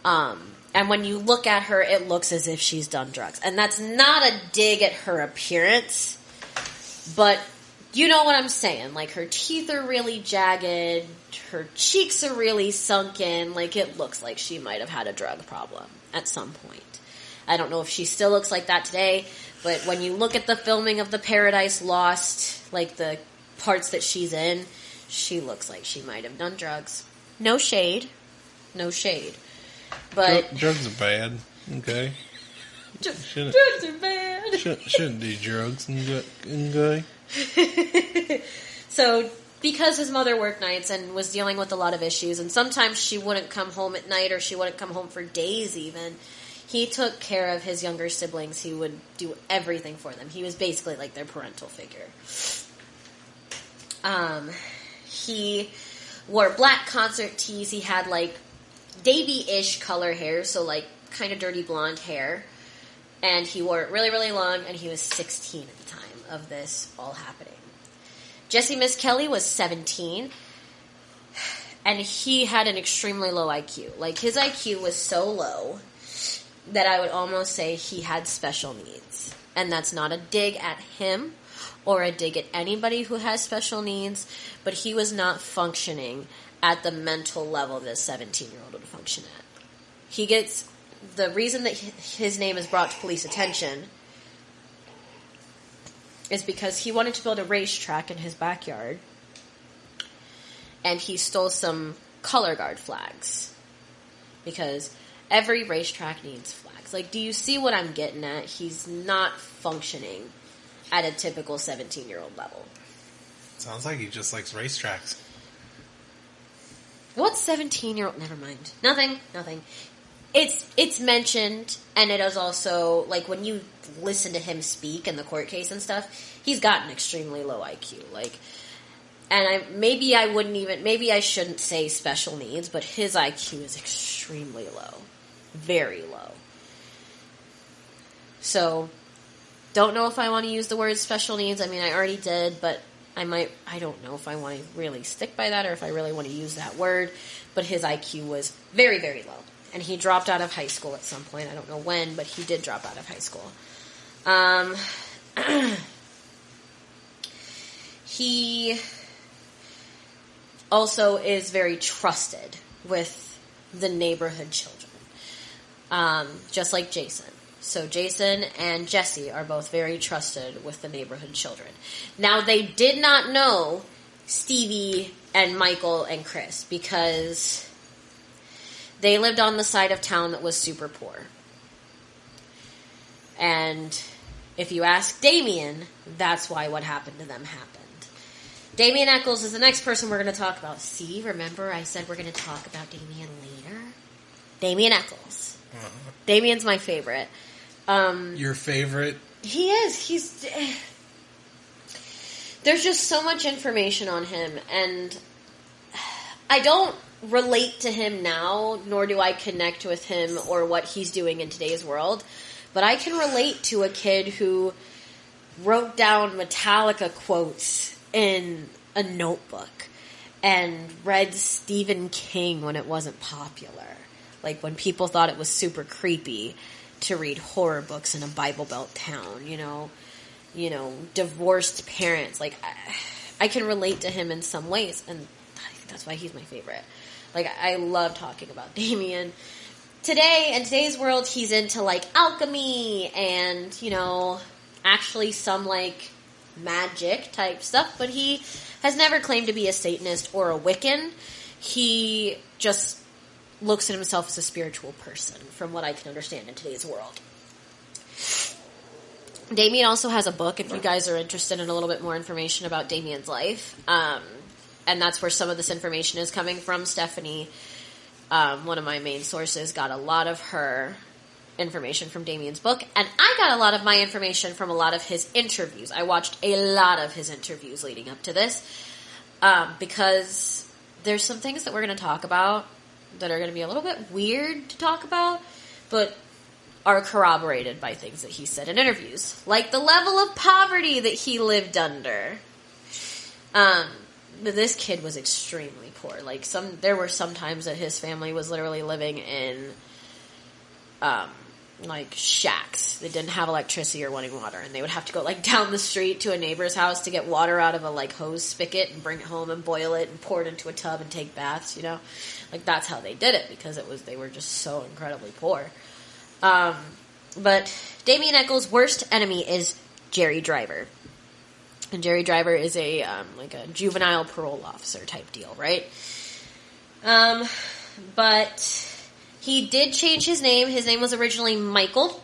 And when you look at her, it looks as if she's done drugs. And that's not a dig at her appearance, but you know what I'm saying. Her teeth are really jagged, her cheeks are really sunken, it looks like she might have had a drug problem at some point. I don't know if she still looks like that today, but when you look at the filming of the Paradise Lost, the parts that she's in, she looks like she might have done drugs. No shade. But drugs are bad, okay? Drugs are bad. Shouldn't do drugs, okay? So, because his mother worked nights and was dealing with a lot of issues, and sometimes she wouldn't come home at night, or she wouldn't come home for days even, he took care of his younger siblings. He would do everything for them. He was basically their parental figure. He wore black concert tees. He had Davy-ish color hair, so kind of dirty blonde hair. And he wore it really, really long, and he was 16 at the time of this all happening. Jesse Miss Kelly was 17, and he had an extremely low IQ. His IQ was so low that I would almost say he had special needs. And that's not a dig at him or a dig at anybody who has special needs, but he was not functioning at the mental level that a 17-year-old would function at. The reason that his name is brought to police attention is because he wanted to build a racetrack in his backyard, and he stole some color guard flags, because every racetrack needs flags. Do you see what I'm getting at? He's not functioning at a typical 17-year-old level. Sounds like he just likes racetracks. What 17-year-old? Never mind. Nothing. It's mentioned, and it is also, like, when you listen to him speak in the court case and stuff, he's got an extremely low IQ. Like, and maybe I shouldn't say special needs, but his IQ is extremely low. Very low. So, don't know if I want to use the word special needs. I mean, I already did, but I don't know if I want to really stick by that or if I really want to use that word. But his IQ was very, very low. And he dropped out of high school at some point. I don't know when, but he did drop out of high school. He also is very trusted with the neighborhood children. Just like Jason. So Jason and Jesse are both very trusted with the neighborhood children. Now, they did not know Stevie and Michael and Chris because they lived on the side of town that was super poor. And if you ask Damien, that's why what happened to them happened. Damien Eccles is the next person we're going to talk about. See, remember I said we're going to talk about Damien later? Damien Eccles. Uh-huh. Damien's my favorite. Your favorite? He is. There's just so much information on him, and I don't relate to him now, nor do I connect with him or what he's doing in today's world, but I can relate to a kid who wrote down Metallica quotes in a notebook and read Stephen King when it wasn't popular. Like when people thought it was super creepy to read horror books in a Bible Belt town, you know, divorced parents. Like, I can relate to him in some ways, and I think that's why he's my favorite. Like, I love talking about Damien. Today, in today's world, he's into, like, alchemy and, actually some, like, magic type stuff, but he has never claimed to be a Satanist or a Wiccan. He just looks at himself as a spiritual person, from what I can understand in today's world. Damien also has a book, if you guys are interested in a little bit more information about Damien's life. And that's where some of this information is coming from. Stephanie, one of my main sources, got a lot of her information from Damien's book. And I got a lot of my information from a lot of his interviews. I watched a lot of his interviews leading up to this. Because there's some things that we're going to talk about that are going to be a little bit weird to talk about, but are corroborated by things that he said in interviews. Like the level of poverty that he lived under. But this kid was extremely poor. Like there were some times that his family was literally living in, like shacks. They didn't have electricity or running water, and they would have to go like down the street to a neighbor's house to get water out of a like hose spigot and bring it home and boil it and pour it into a tub and take baths, Like that's how they did it because they were just so incredibly poor. But Damien Eccles' worst enemy is Jerry Driver. And Jerry Driver is a juvenile parole officer type deal, right? But he did change his name. His name was originally Michael.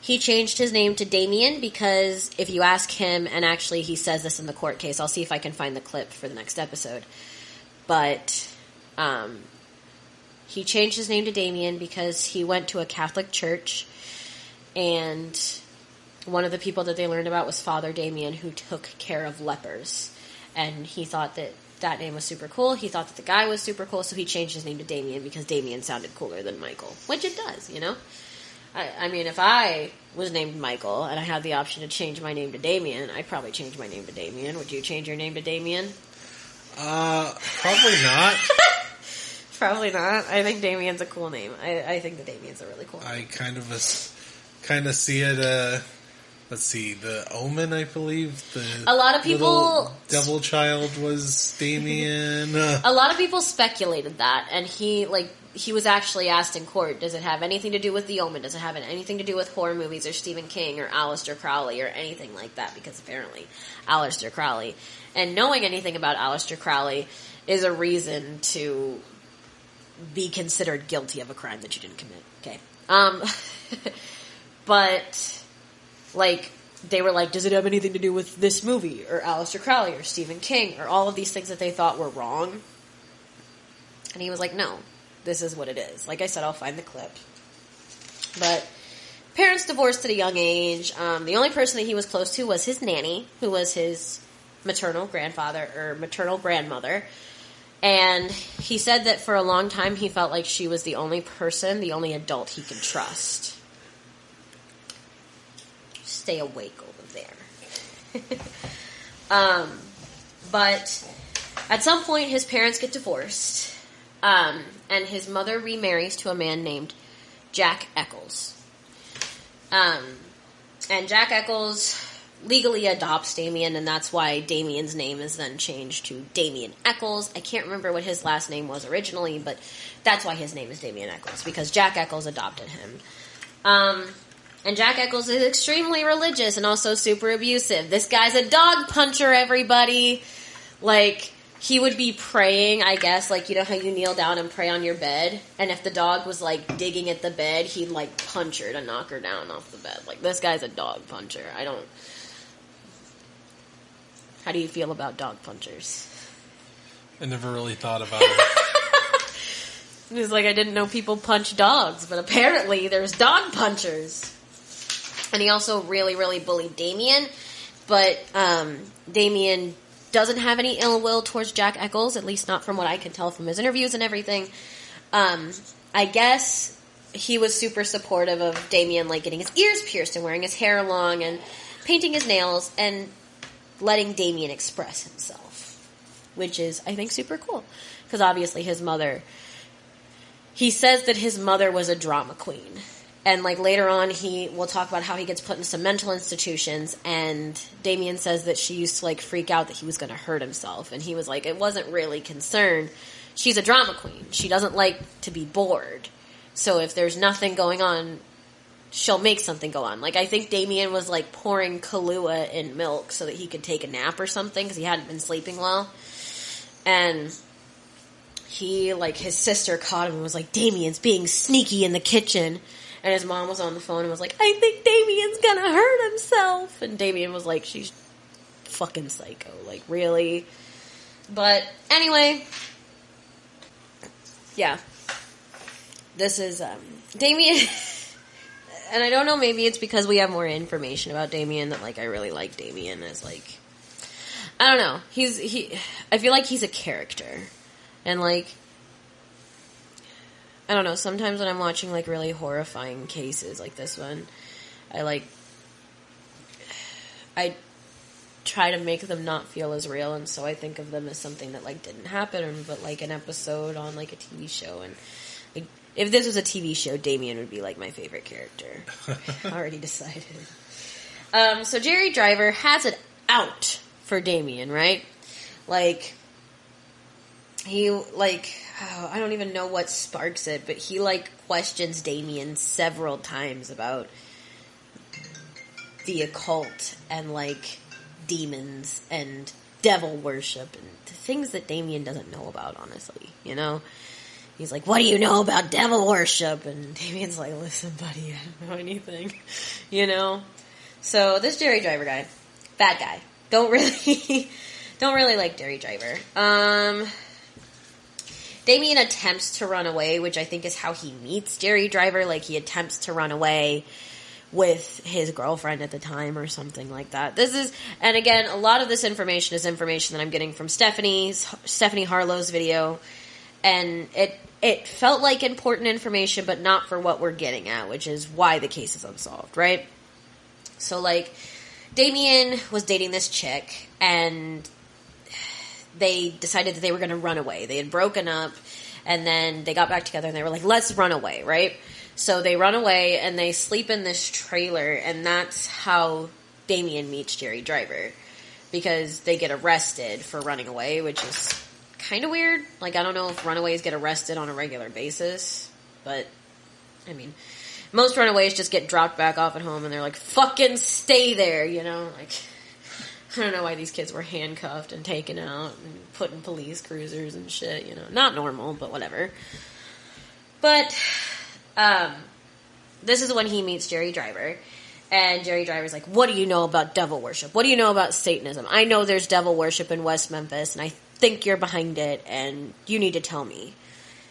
He changed his name to Damien because if you ask him, and actually he says this in the court case, I'll see if I can find the clip for the next episode. But, he changed his name to Damien because he went to a Catholic church, and one of the people that they learned about was Father Damien, who took care of lepers. And he thought that name was super cool. He thought that the guy was super cool, so he changed his name to Damien because Damien sounded cooler than Michael. Which it does, I mean, if I was named Michael and I had the option to change my name to Damien, I'd probably change my name to Damien. Would you change your name to Damien? Probably not. Probably not. I think Damien's a cool name. I think that Damien's a really cool name. I kind of see it, let's see, the Omen, I believe. A lot of people... Devil Child was Damien. A lot of people speculated that, and he was actually asked in court, does it have anything to do with The Omen? Does it have anything to do with horror movies or Stephen King or Aleister Crowley or anything like that? Because apparently, Aleister Crowley. And knowing anything about Aleister Crowley is a reason to be considered guilty of a crime that you didn't commit. Okay. But, they were like, does it have anything to do with this movie or Aleister Crowley or Stephen King or all of these things that they thought were wrong? And he was like, no, this is what it is. Like I said, I'll find the clip. But parents divorced at a young age. The only person that he was close to was his nanny, who was his maternal grandfather or maternal grandmother. And he said that for a long time he felt like she was the only person, the only adult he could trust. Stay awake over there. But at some point his parents get divorced. And his mother remarries to a man named Jack Eccles. And Jack Eccles legally adopts Damien, and that's why Damien's name is then changed to Damien Eccles. I can't remember what his last name was originally, but that's why his name is Damien Eccles, because Jack Eccles adopted him. And Jack Eccles is extremely religious and also super abusive. This guy's a dog puncher, everybody. Like, he would be praying, I guess, like, you know how you kneel down and pray on your bed? And if the dog was, like, digging at the bed, he'd, like, punch her to knock her down off the bed. Like, this guy's a dog puncher. How do you feel about dog punchers? I never really thought about it. It was like, I didn't know people punch dogs, but apparently there's dog punchers. And he also really, really bullied Damien, but Damien doesn't have any ill will towards Jack Eccles, at least not from what I can tell from his interviews and everything. I guess he was super supportive of Damien, like, getting his ears pierced and wearing his hair long and painting his nails and letting Damien express himself, which is, I think, super cool. Because obviously his mother, he says that his mother was a drama queen. And, like, later on, we'll talk about how he gets put in some mental institutions, and Damien says that she used to, like, freak out that he was going to hurt himself. And he was like, it wasn't really concerned. She's a drama queen. She doesn't like to be bored. So if there's nothing going on, she'll make something go on. Like, I think Damien was, like, pouring Kahlua in milk so that he could take a nap or something, because he hadn't been sleeping well. And he, like, his sister caught him and was like, Damien's being sneaky in the kitchen. And his mom was on the phone and was like, I think Damien's gonna hurt himself. And Damien was like, she's fucking psycho. Like, really? But, anyway. Yeah. This is, Damien. And I don't know, maybe it's because we have more information about Damien that, like, I really like Damien as, like, I don't know. I feel like he's a character. And, like, I don't know, sometimes when I'm watching, like, really horrifying cases like this one, I try to make them not feel as real, and so I think of them as something that, like, didn't happen, but, like, an episode on, like, a TV show, and, like, if this was a TV show, Damien would be, like, my favorite character. Already decided. So Jerry Driver has it out for Damien, right? Like, he, like, I don't even know what sparks it, but he, like, questions Damien several times about the occult and, like, demons and devil worship and things that Damien doesn't know about, honestly, you know? He's like, what do you know about devil worship? And Damien's like, listen, buddy, I don't know anything, you know? So, this Jerry Driver guy, bad guy. Don't really like Jerry Driver. Damien attempts to run away, which I think is how he meets Jerry Driver. Like, he attempts to run away with his girlfriend at the time or something like that. And again, a lot of this information is information that I'm getting from Stephanie Harlow's video. And it felt like important information, but not for what we're getting at, which is why the case is unsolved, right? So, like, Damien was dating this chick, and they decided that they were going to run away. They had broken up, and then they got back together, and they were like, let's run away, right? So they run away, and they sleep in this trailer, and that's how Damien meets Jerry Driver, because they get arrested for running away, which is kind of weird. Like, I don't know if runaways get arrested on a regular basis, but, I mean, most runaways just get dropped back off at home, and they're like, fucking stay there, you know? Like, I don't know why these kids were handcuffed and taken out and put in police cruisers and shit, you know. Not normal, but whatever. But, this is when he meets Jerry Driver. And Jerry Driver's like, what do you know about devil worship? What do you know about Satanism? I know there's devil worship in West Memphis, and I think you're behind it, and you need to tell me.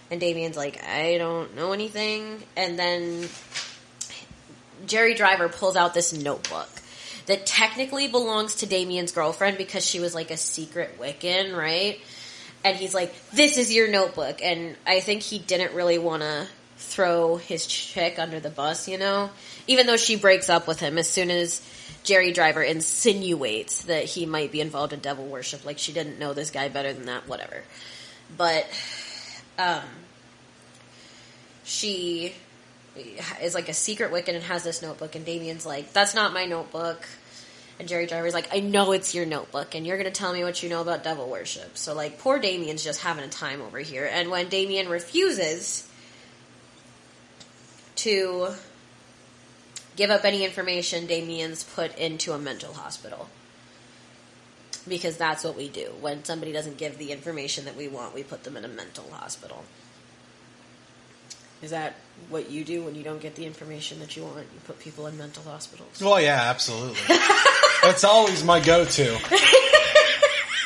And Damien's like, I don't know anything. And then Jerry Driver pulls out this notebook that technically belongs to Damien's girlfriend because she was like a secret Wiccan, right? And he's like, this is your notebook. And I think he didn't really want to throw his chick under the bus, you know? Even though she breaks up with him as soon as Jerry Driver insinuates that he might be involved in devil worship. Like, she didn't know this guy better than that, whatever. But, she is like a secret Wiccan and has this notebook, and Damien's like, that's not my notebook. And Jerry Driver's like, I know it's your notebook, and you're going to tell me what you know about devil worship. So, like, poor Damien's just having a time over here. And when Damien refuses to give up any information, Damien's put into a mental hospital. Because that's what we do. When somebody doesn't give the information that we want, we put them in a mental hospital. Is that what you do when you don't get the information that you want? You put people in mental hospitals? Well, yeah, absolutely. That's always my go-to.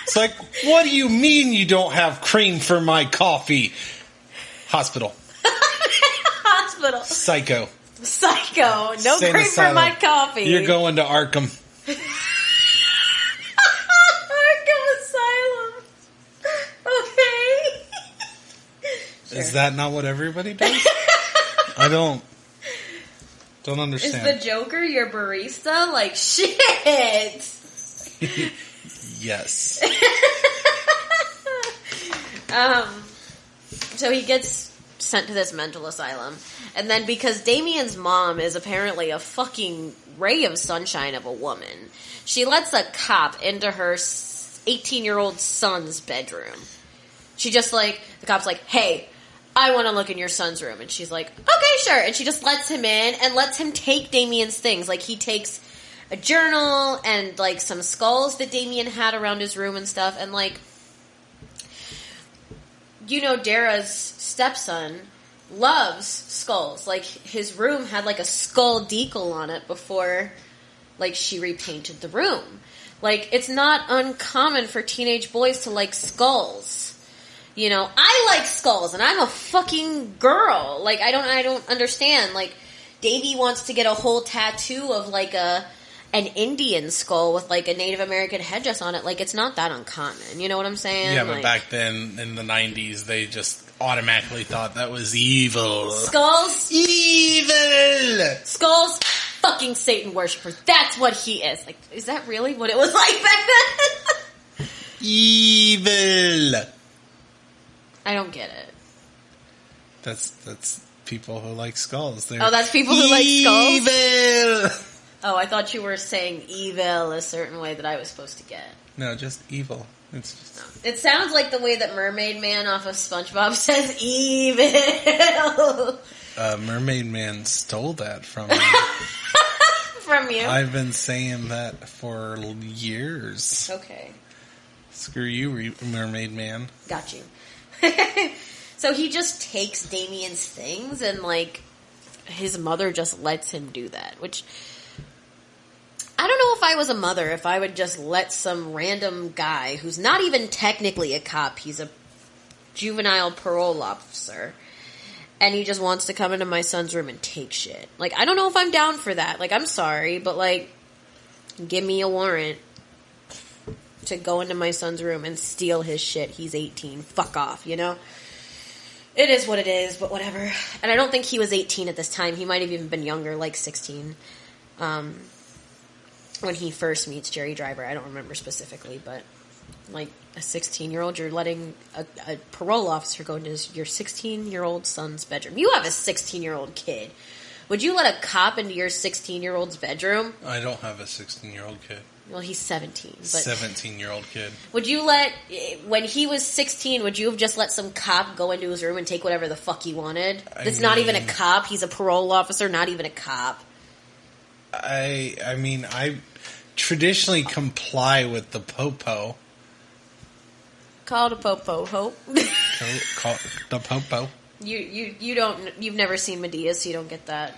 It's like, what do you mean you don't have cream for my coffee? Hospital. Hospital. Psycho. No Sane cream asylum. for my coffee. You're going to Arkham. Arkham Asylum. Okay. Is that not what everybody does? I don't understand. Is the Joker your barista? Like, shit. Yes. So he gets sent to this mental asylum. And then because Damien's mom is apparently a fucking ray of sunshine of a woman, she lets a cop into her 18-year-old son's bedroom. She just like, the cop's like, hey, I want to look in your son's room. And she's like, okay, sure. And she just lets him in and lets him take Damien's things. Like, he takes a journal and, like, some skulls that Damien had around his room and stuff. And, like, you know, Dara's stepson loves skulls. Like, his room had, like, a skull decal on it before, like, she repainted the room. Like, it's not uncommon for teenage boys to like skulls. You know, I like skulls, and I'm a fucking girl. Like, I don't understand. Like, Davey wants to get a whole tattoo of, like, an Indian skull with, like, a Native American headdress on it. Like, it's not that uncommon. You know what I'm saying? Yeah, but like, back then, in the 90s, they just automatically thought that was evil. Skulls? Evil! Skulls? Fucking Satan worshiper. That's what he is. Like, is that really what it was like back then? Evil! I don't get it. That's people who like skulls. They're that's people who like skulls? Evil! Oh, I thought you were saying evil a certain way that I was supposed to get. No, just evil. It's just... It sounds like the way that Mermaid Man off of SpongeBob says evil. Mermaid Man stole that from me. From you? I've been saying that for years. Okay. Screw you, Mermaid Man. Got you. So he just takes Damien's things and, like, his mother just lets him do that, which... I don't know if I was a mother, if I would just let some random guy who's not even technically a cop, he's a juvenile parole officer, and he just wants to come into my son's room and take shit. Like, I don't know if I'm down for that. Like, I'm sorry, but, like, give me a warrant to go into my son's room and steal his shit. He's 18. Fuck off, you know? It is what it is, but whatever. And I don't think he was 18 at this time. He might have even been younger, like 16. When he first meets Jerry Driver. I don't remember specifically, but like a 16-year-old, you're letting a parole officer go into your 16-year-old son's bedroom. You have a 16-year-old kid. Would you let a cop into your 16-year-old's bedroom? I don't have a 16-year-old kid. Well, he's 17. But 17-year-old kid. Would you let, when he was 16, would you have just let some cop go into his room and take whatever the fuck he wanted? That's not even a cop. He's a parole officer, not even a cop. I mean, I traditionally comply with the popo. Call the popo, Hope. Call the popo. You've never seen Medea, so you don't get that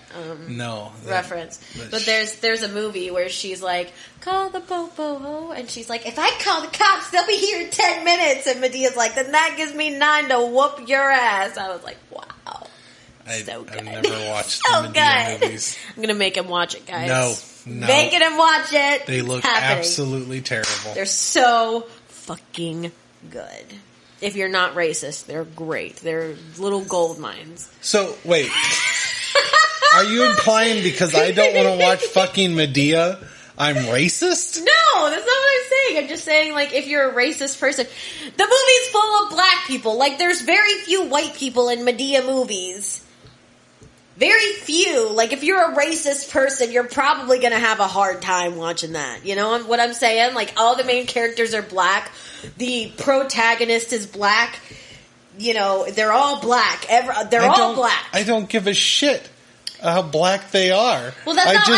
reference. But there's a movie where she's like, call the popo, and she's like, if I call the cops, they'll be here in 10 minutes. And Medea's like, then that gives me 9 to whoop your ass. I was like, wow. So good. I've never watched the Medea movies. I'm gonna make him watch it, guys. No. Making him watch it. They look absolutely terrible. They're so fucking good. If you're not racist, they're great. They're little gold mines. So, wait. Are you implying because I don't want to watch fucking Medea, I'm racist? No, that's not what I'm saying. I'm just saying, like, if you're a racist person... The movie's full of black people. Like, there's very few white people in Medea movies. Very few. Like, if you're a racist person, you're probably going to have a hard time watching that. You know what I'm saying? Like, all the main characters are black. The protagonist is black. You know, they're all black. They're all black. I don't give a shit how black they are. Well, that's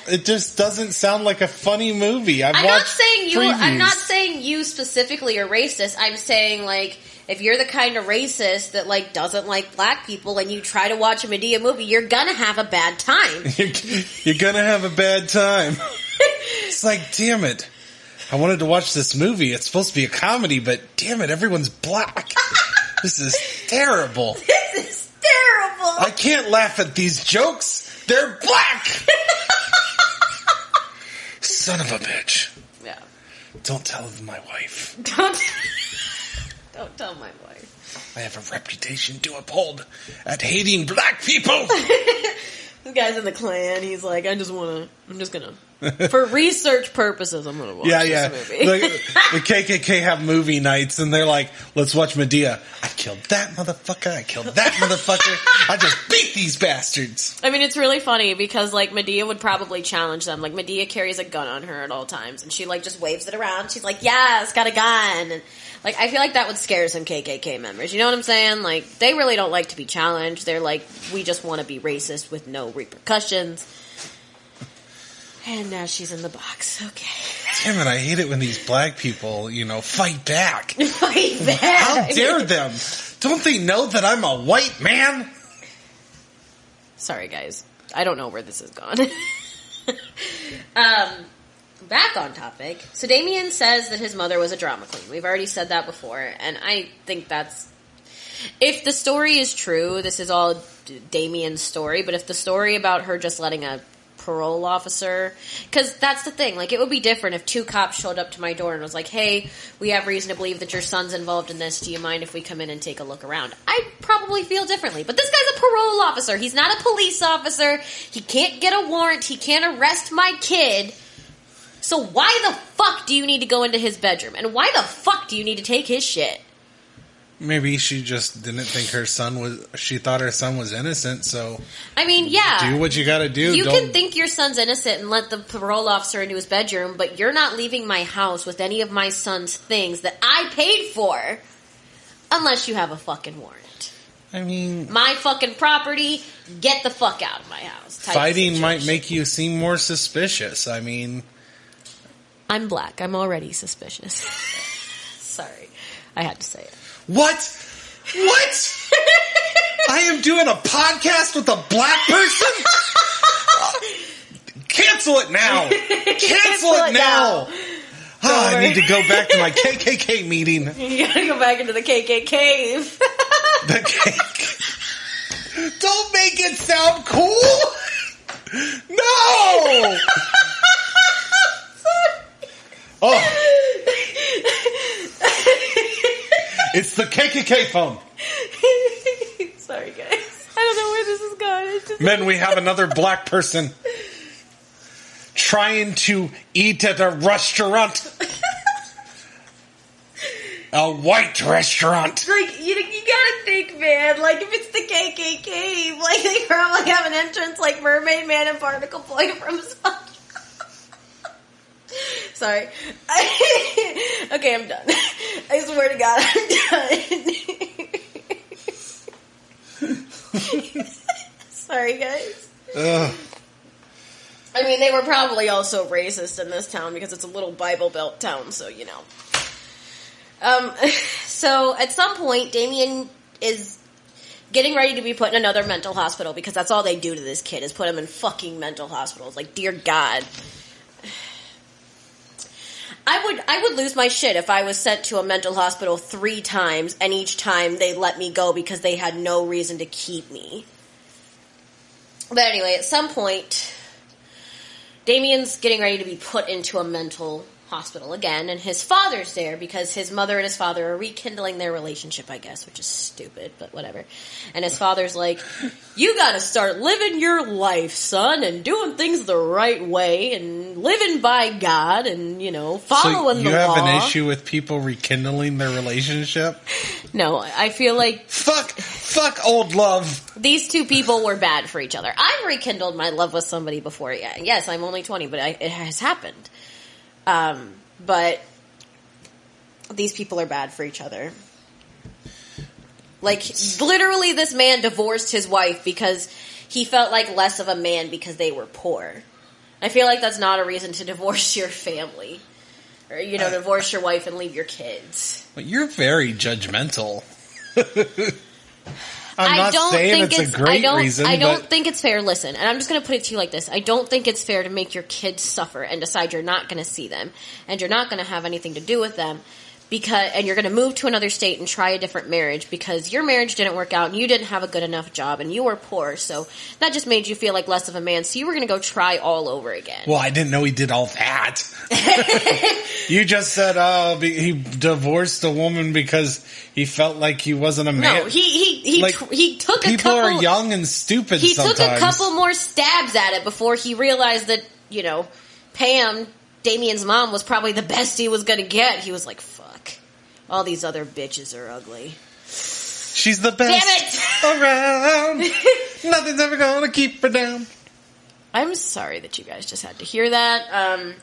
it just doesn't sound like a funny movie. I'm not saying you specifically are racist. I'm saying, like, if you're the kind of racist that, like, doesn't like black people and you try to watch a Medea movie, you're gonna have a bad time. You're gonna have a bad time. It's like, damn it. I wanted to watch this movie. It's supposed to be a comedy, but damn it, everyone's black. This is terrible. This is terrible. I can't laugh at these jokes. They're black. Son of a bitch. Yeah. Don't tell my wife. Don't tell my wife. I have a reputation to uphold at hating black people. This guy's in the Klan. He's like, I'm just gonna, for research purposes, I'm gonna watch this movie. The KKK have movie nights, and they're like, let's watch Medea. I killed that motherfucker. I killed that motherfucker. I just beat these bastards. I mean, it's really funny because, like, Medea would probably challenge them. Like, Medea carries a gun on her at all times, and she, like, just waves it around. She's like, yes, got a gun. And, like, I feel like that would scare some KKK members. You know what I'm saying? Like, they really don't like to be challenged. They're like, we just want to be racist with no repercussions. And now she's in the box. Okay. Damn it, I hate it when these black people, fight back. Fight back. How dare them? Don't they know that I'm a white man? Sorry, guys. I don't know where this has gone. Back on topic. So Damien says that his mother was a drama queen. We've already said that before, and I think that's... If the story is true, this is all Damien's story, but if the story about her just letting a parole officer... Because that's the thing. Like, it would be different if 2 cops showed up to my door and was like, hey, we have reason to believe that your son's involved in this. Do you mind if we come in and take a look around? I'd probably feel differently. But this guy's a parole officer. He's not a police officer. He can't get a warrant. He can't arrest my kid. So why the fuck do you need to go into his bedroom? And why the fuck do you need to take his shit? Maybe she just didn't think she thought her son was innocent, so... I mean, yeah. Do what you gotta do. You can think your son's innocent and let the parole officer into his bedroom, but you're not leaving my house with any of my son's things that I paid for unless you have a fucking warrant. I mean... My fucking property, get the fuck out of my house. Fighting might make you seem more suspicious. I mean... I'm black. I'm already suspicious. Sorry. I had to say it. What? I am doing a podcast with a black person? Cancel it now. Cancel it now. I need to go back to my KKK meeting. You gotta go back into the KKK cave. Don't make it sound cool. No. Oh. It's the KKK phone. Sorry, guys. I don't know where this is going. Men, we have another black person trying to eat at a restaurant. A white restaurant. Like, you gotta think, man. Like, if it's the KKK, like, they probably have an entrance like Mermaid Man and Barnacle Boy from SpongeBob. Sorry. Okay, I'm done. I swear to God, I'm done. Sorry, guys. Ugh. I mean, they were probably also racist in this town because it's a little Bible Belt town, so, you know. So, at some point, Damien is... getting ready to be put in another mental hospital because that's all they do to this kid is put him in fucking mental hospitals. Like, dear God. I would lose my shit if I was sent to a mental hospital 3 times and each time they let me go because they had no reason to keep me. But anyway, at some point, Damien's getting ready to be put into a mental hospital again, and his father's there because his mother and his father are rekindling their relationship, I guess, which is stupid, but whatever. And his father's like, you gotta start living your life, son, and doing things the right way, and living by God, and, you know, following the law. So you have an issue with people rekindling their relationship? No, I feel like... Fuck old love. These two people were bad for each other. I've rekindled my love with somebody before. Yeah, yes, I'm only 20, but it has happened. But these people are bad for each other. Like, literally this man divorced his wife because he felt like less of a man because they were poor. I feel like that's not a reason to divorce your family. Or, you know, divorce your wife and leave your kids. Well, you're very judgmental. I'm not saying it's a great reason. I don't think it's fair. Listen, and I'm just going to put it to you like this. I don't think it's fair to make your kids suffer and decide you're not going to see them and you're not going to have anything to do with them and you're going to move to another state and try a different marriage because your marriage didn't work out and you didn't have a good enough job and you were poor. So that just made you feel like less of a man. So you were going to go try all over again. Well, I didn't know he did all that. You just said he divorced a woman because he felt like he wasn't a man. No, he took a couple... People are young and stupid sometimes. He took a couple more stabs at it before he realized that, you know, Pam, Damien's mom, was probably the best he was going to get. He was like, fuck. All these other bitches are ugly. She's the best around. Nothing's ever going to keep her down. I'm sorry that you guys just had to hear that.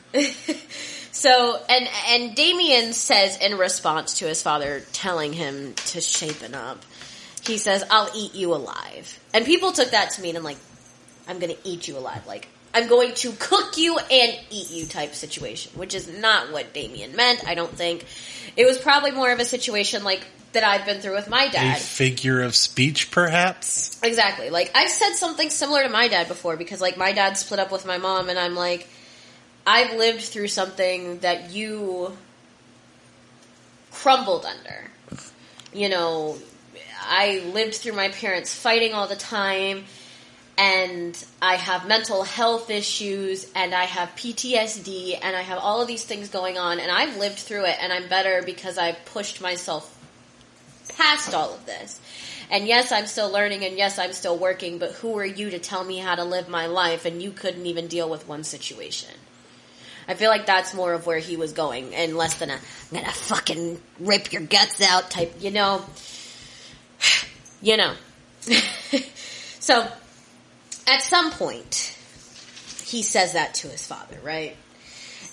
So, and Damien says in response to his father telling him to shapen up, he says, I'll eat you alive. And people took that to mean, like, I'm going to eat you alive. Like, I'm going to cook you and eat you type situation, which is not what Damien meant, I don't think. It was probably more of a situation like that I've been through with my dad. A figure of speech, perhaps? Exactly. Like, I've said something similar to my dad before because, like, my dad split up with my mom and I'm like, I've lived through something that you crumbled under. You know, I lived through my parents fighting all the time, and I have mental health issues, and I have PTSD, and I have all of these things going on, and I've lived through it, and I'm better because I pushed myself past all of this. And yes, I'm still learning, and yes, I'm still working, but who are you to tell me how to live my life, and you couldn't even deal with one situation? I feel like that's more of where he was going, and less than I'm gonna fucking rip your guts out type, you know. So, at some point, he says that to his father, right?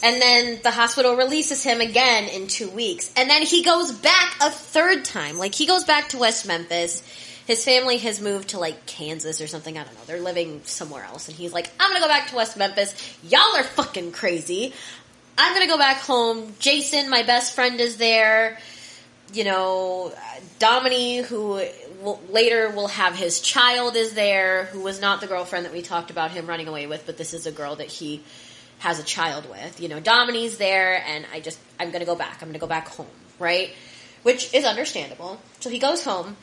And then the hospital releases him again in 2 weeks. And then he goes back a third time. Like, he goes back to West Memphis. His family has moved to, like, Kansas or something. I don't know. They're living somewhere else. And he's like, I'm gonna go back to West Memphis. Y'all are fucking crazy. I'm gonna go back home. Jason, my best friend, is there. You know, Dominique, who later will have his child, is there, who was not the girlfriend that we talked about him running away with, but this is a girl that he has a child with. You know, Dominique's there, and I'm gonna go back. I'm gonna go back home, right? Which is understandable. So he goes home.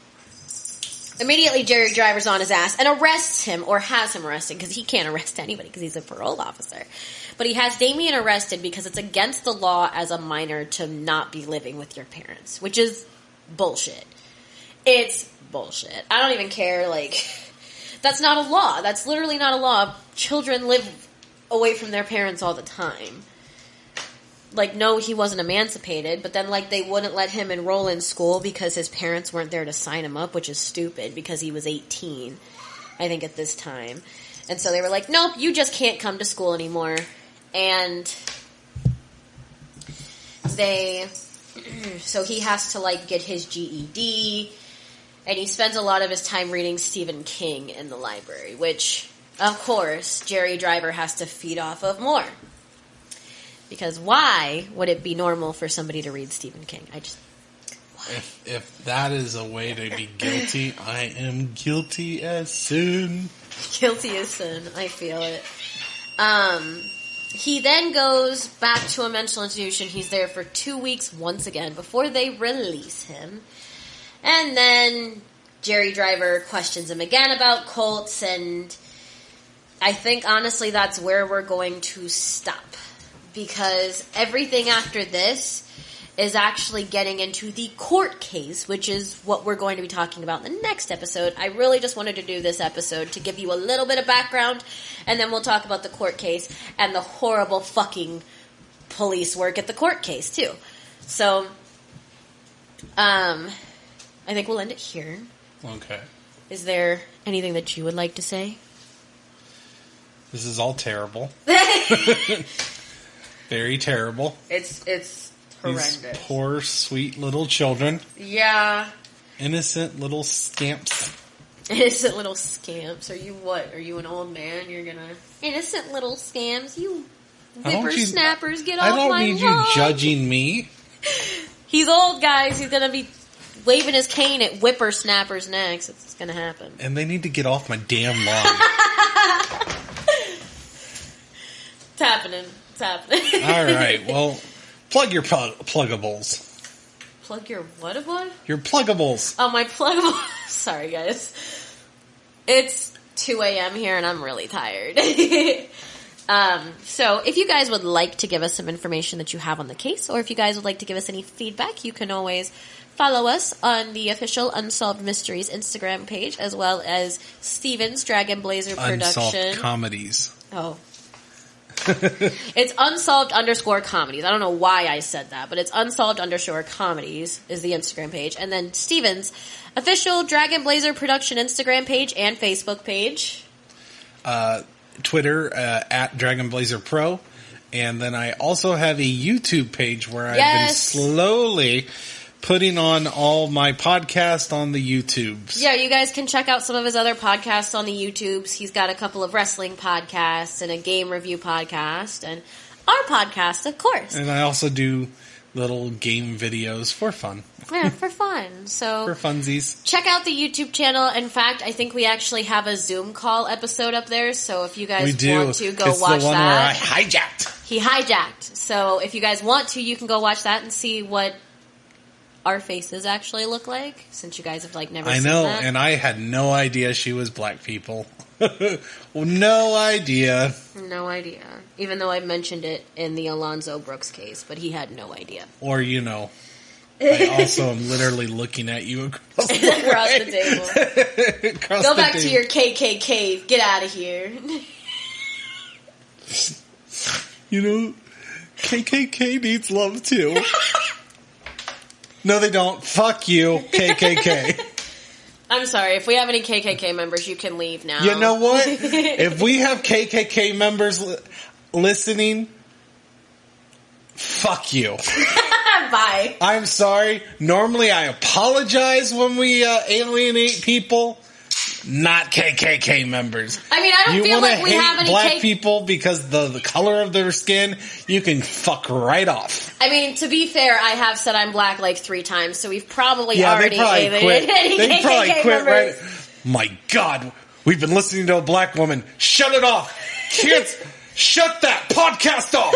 Immediately, Jerry Driver's on his ass and arrests him, or has him arrested, because he can't arrest anybody because he's a parole officer. But he has Damien arrested because it's against the law as a minor to not be living with your parents, which is bullshit. It's bullshit. I don't even care, like, that's not a law. That's literally not a law. Children live away from their parents all the time. Like, no, he wasn't emancipated, but then, like, they wouldn't let him enroll in school because his parents weren't there to sign him up, which is stupid because he was 18, I think, at this time. And so they were like, nope, you just can't come to school anymore. And so he has to, like, get his GED, and he spends a lot of his time reading Stephen King in the library, which, of course, Jerry Driver has to feed off of more. Because why would it be normal for somebody to read Stephen King? Why? If that is a way to be guilty, I am guilty as sin. Guilty as sin. I feel it. He then goes back to a mental institution. He's there for 2 weeks once again before they release him. And then Jerry Driver questions him again about cults, and I think honestly that's where we're going to stop. Because everything after this is actually getting into the court case, which is what we're going to be talking about in the next episode. I really just wanted to do this episode to give you a little bit of background, and then we'll talk about the court case and the horrible fucking police work at the court case, too. So, I think we'll end it here. Okay. Is there anything that you would like to say? This is all terrible. Very terrible. It's horrendous. These poor, sweet little children. Yeah. Innocent little scamps. Innocent little scamps. Are you what? Are you an old man? You're gonna... Innocent little scams. You whippersnappers, get off my lawn. I don't need you judging me. He's old, guys. He's gonna be waving his cane at whippersnappers next. It's gonna happen. And they need to get off my damn lawn. It's happening. It's happening. All right. Well, plug your pluggables. Plug your what? Your pluggables. Oh, my pluggables. Sorry, guys. It's 2 a.m. here, and I'm really tired. So if you guys would like to give us some information that you have on the case, or if you guys would like to give us any feedback, you can always follow us on the official Unsolved Mysteries Instagram page, as well as Steven's Dragon Blazer production. Unsolved Comedies. Oh. It's unsolved_comedies. I don't know why I said that, but it's unsolved_comedies is the Instagram page. And then Steven's official Dragon Blazer production Instagram page and Facebook page. Twitter at Dragon Blazer Pro. And then I also have a YouTube page where I've been slowly putting on all my podcasts on the YouTubes. Yeah, you guys can check out some of his other podcasts on the YouTubes. He's got a couple of wrestling podcasts and a game review podcast and our podcast, of course. And I also do little game videos for fun. Yeah, for fun. So for funsies. Check out the YouTube channel. In fact, I think we actually have a Zoom call episode up there. So if you guys want to go it's watch the one that. Where I hijacked. He hijacked. So if you guys want to, you can go watch that and see what our faces actually look like, since you guys have never seen that. I know, and I had no idea she was black people. No idea. No idea. Even though I mentioned it in the Alonzo Brooks case, but he had no idea. Or, I also am literally looking at you across the table. Go back to your KKK. Get out of here. KKK needs love too. No, they don't. Fuck you, KKK. I'm sorry. If we have any KKK members, you can leave now. You know what? If we have KKK members listening, fuck you. Bye. I'm sorry. Normally I apologize when we alienate people. Not KKK members. I mean, I don't feel like we have any black people because the color of their skin. You can fuck right off. I mean, to be fair, I have said I'm black 3 times, so we've probably already alienated any They probably KKK quit members. right. My God, we've been listening to a black woman. Shut it off, kids. Shut that podcast off.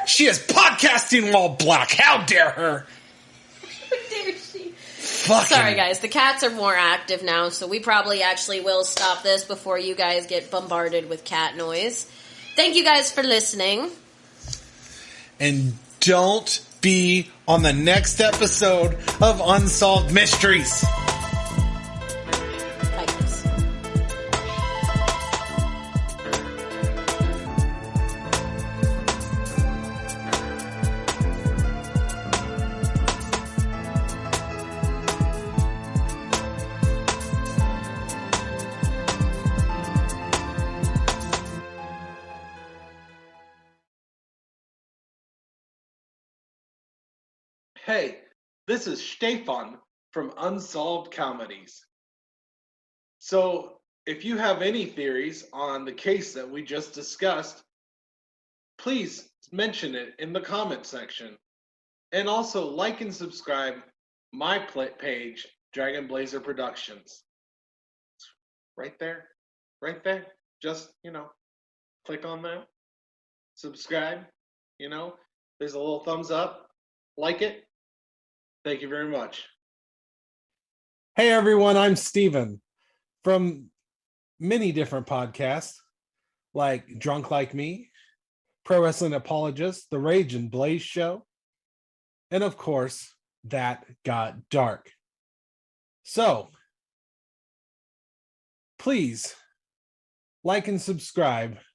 She is podcasting while black. How dare her? How dare she? Fucking. Sorry, guys. The cats are more active now, so we probably actually will stop this before you guys get bombarded with cat noise. Thank you guys for listening. And don't be on the next episode of Unsolved Mysteries. Bye, guys. Hey, this is Stefan from Unsolved Comedies. So, if you have any theories on the case that we just discussed, please mention it in the comment section. And also like and subscribe my page, Dragon Blazer Productions. Right there. Right there. Just, click on that. Subscribe. There's a little thumbs up. Like it. Thank you very much. Hey everyone, I'm Steven from many different podcasts like Drunk Like Me, Pro Wrestling Apologist, The Rage and Blaze Show, and of course, That Got Dark. So, please like and subscribe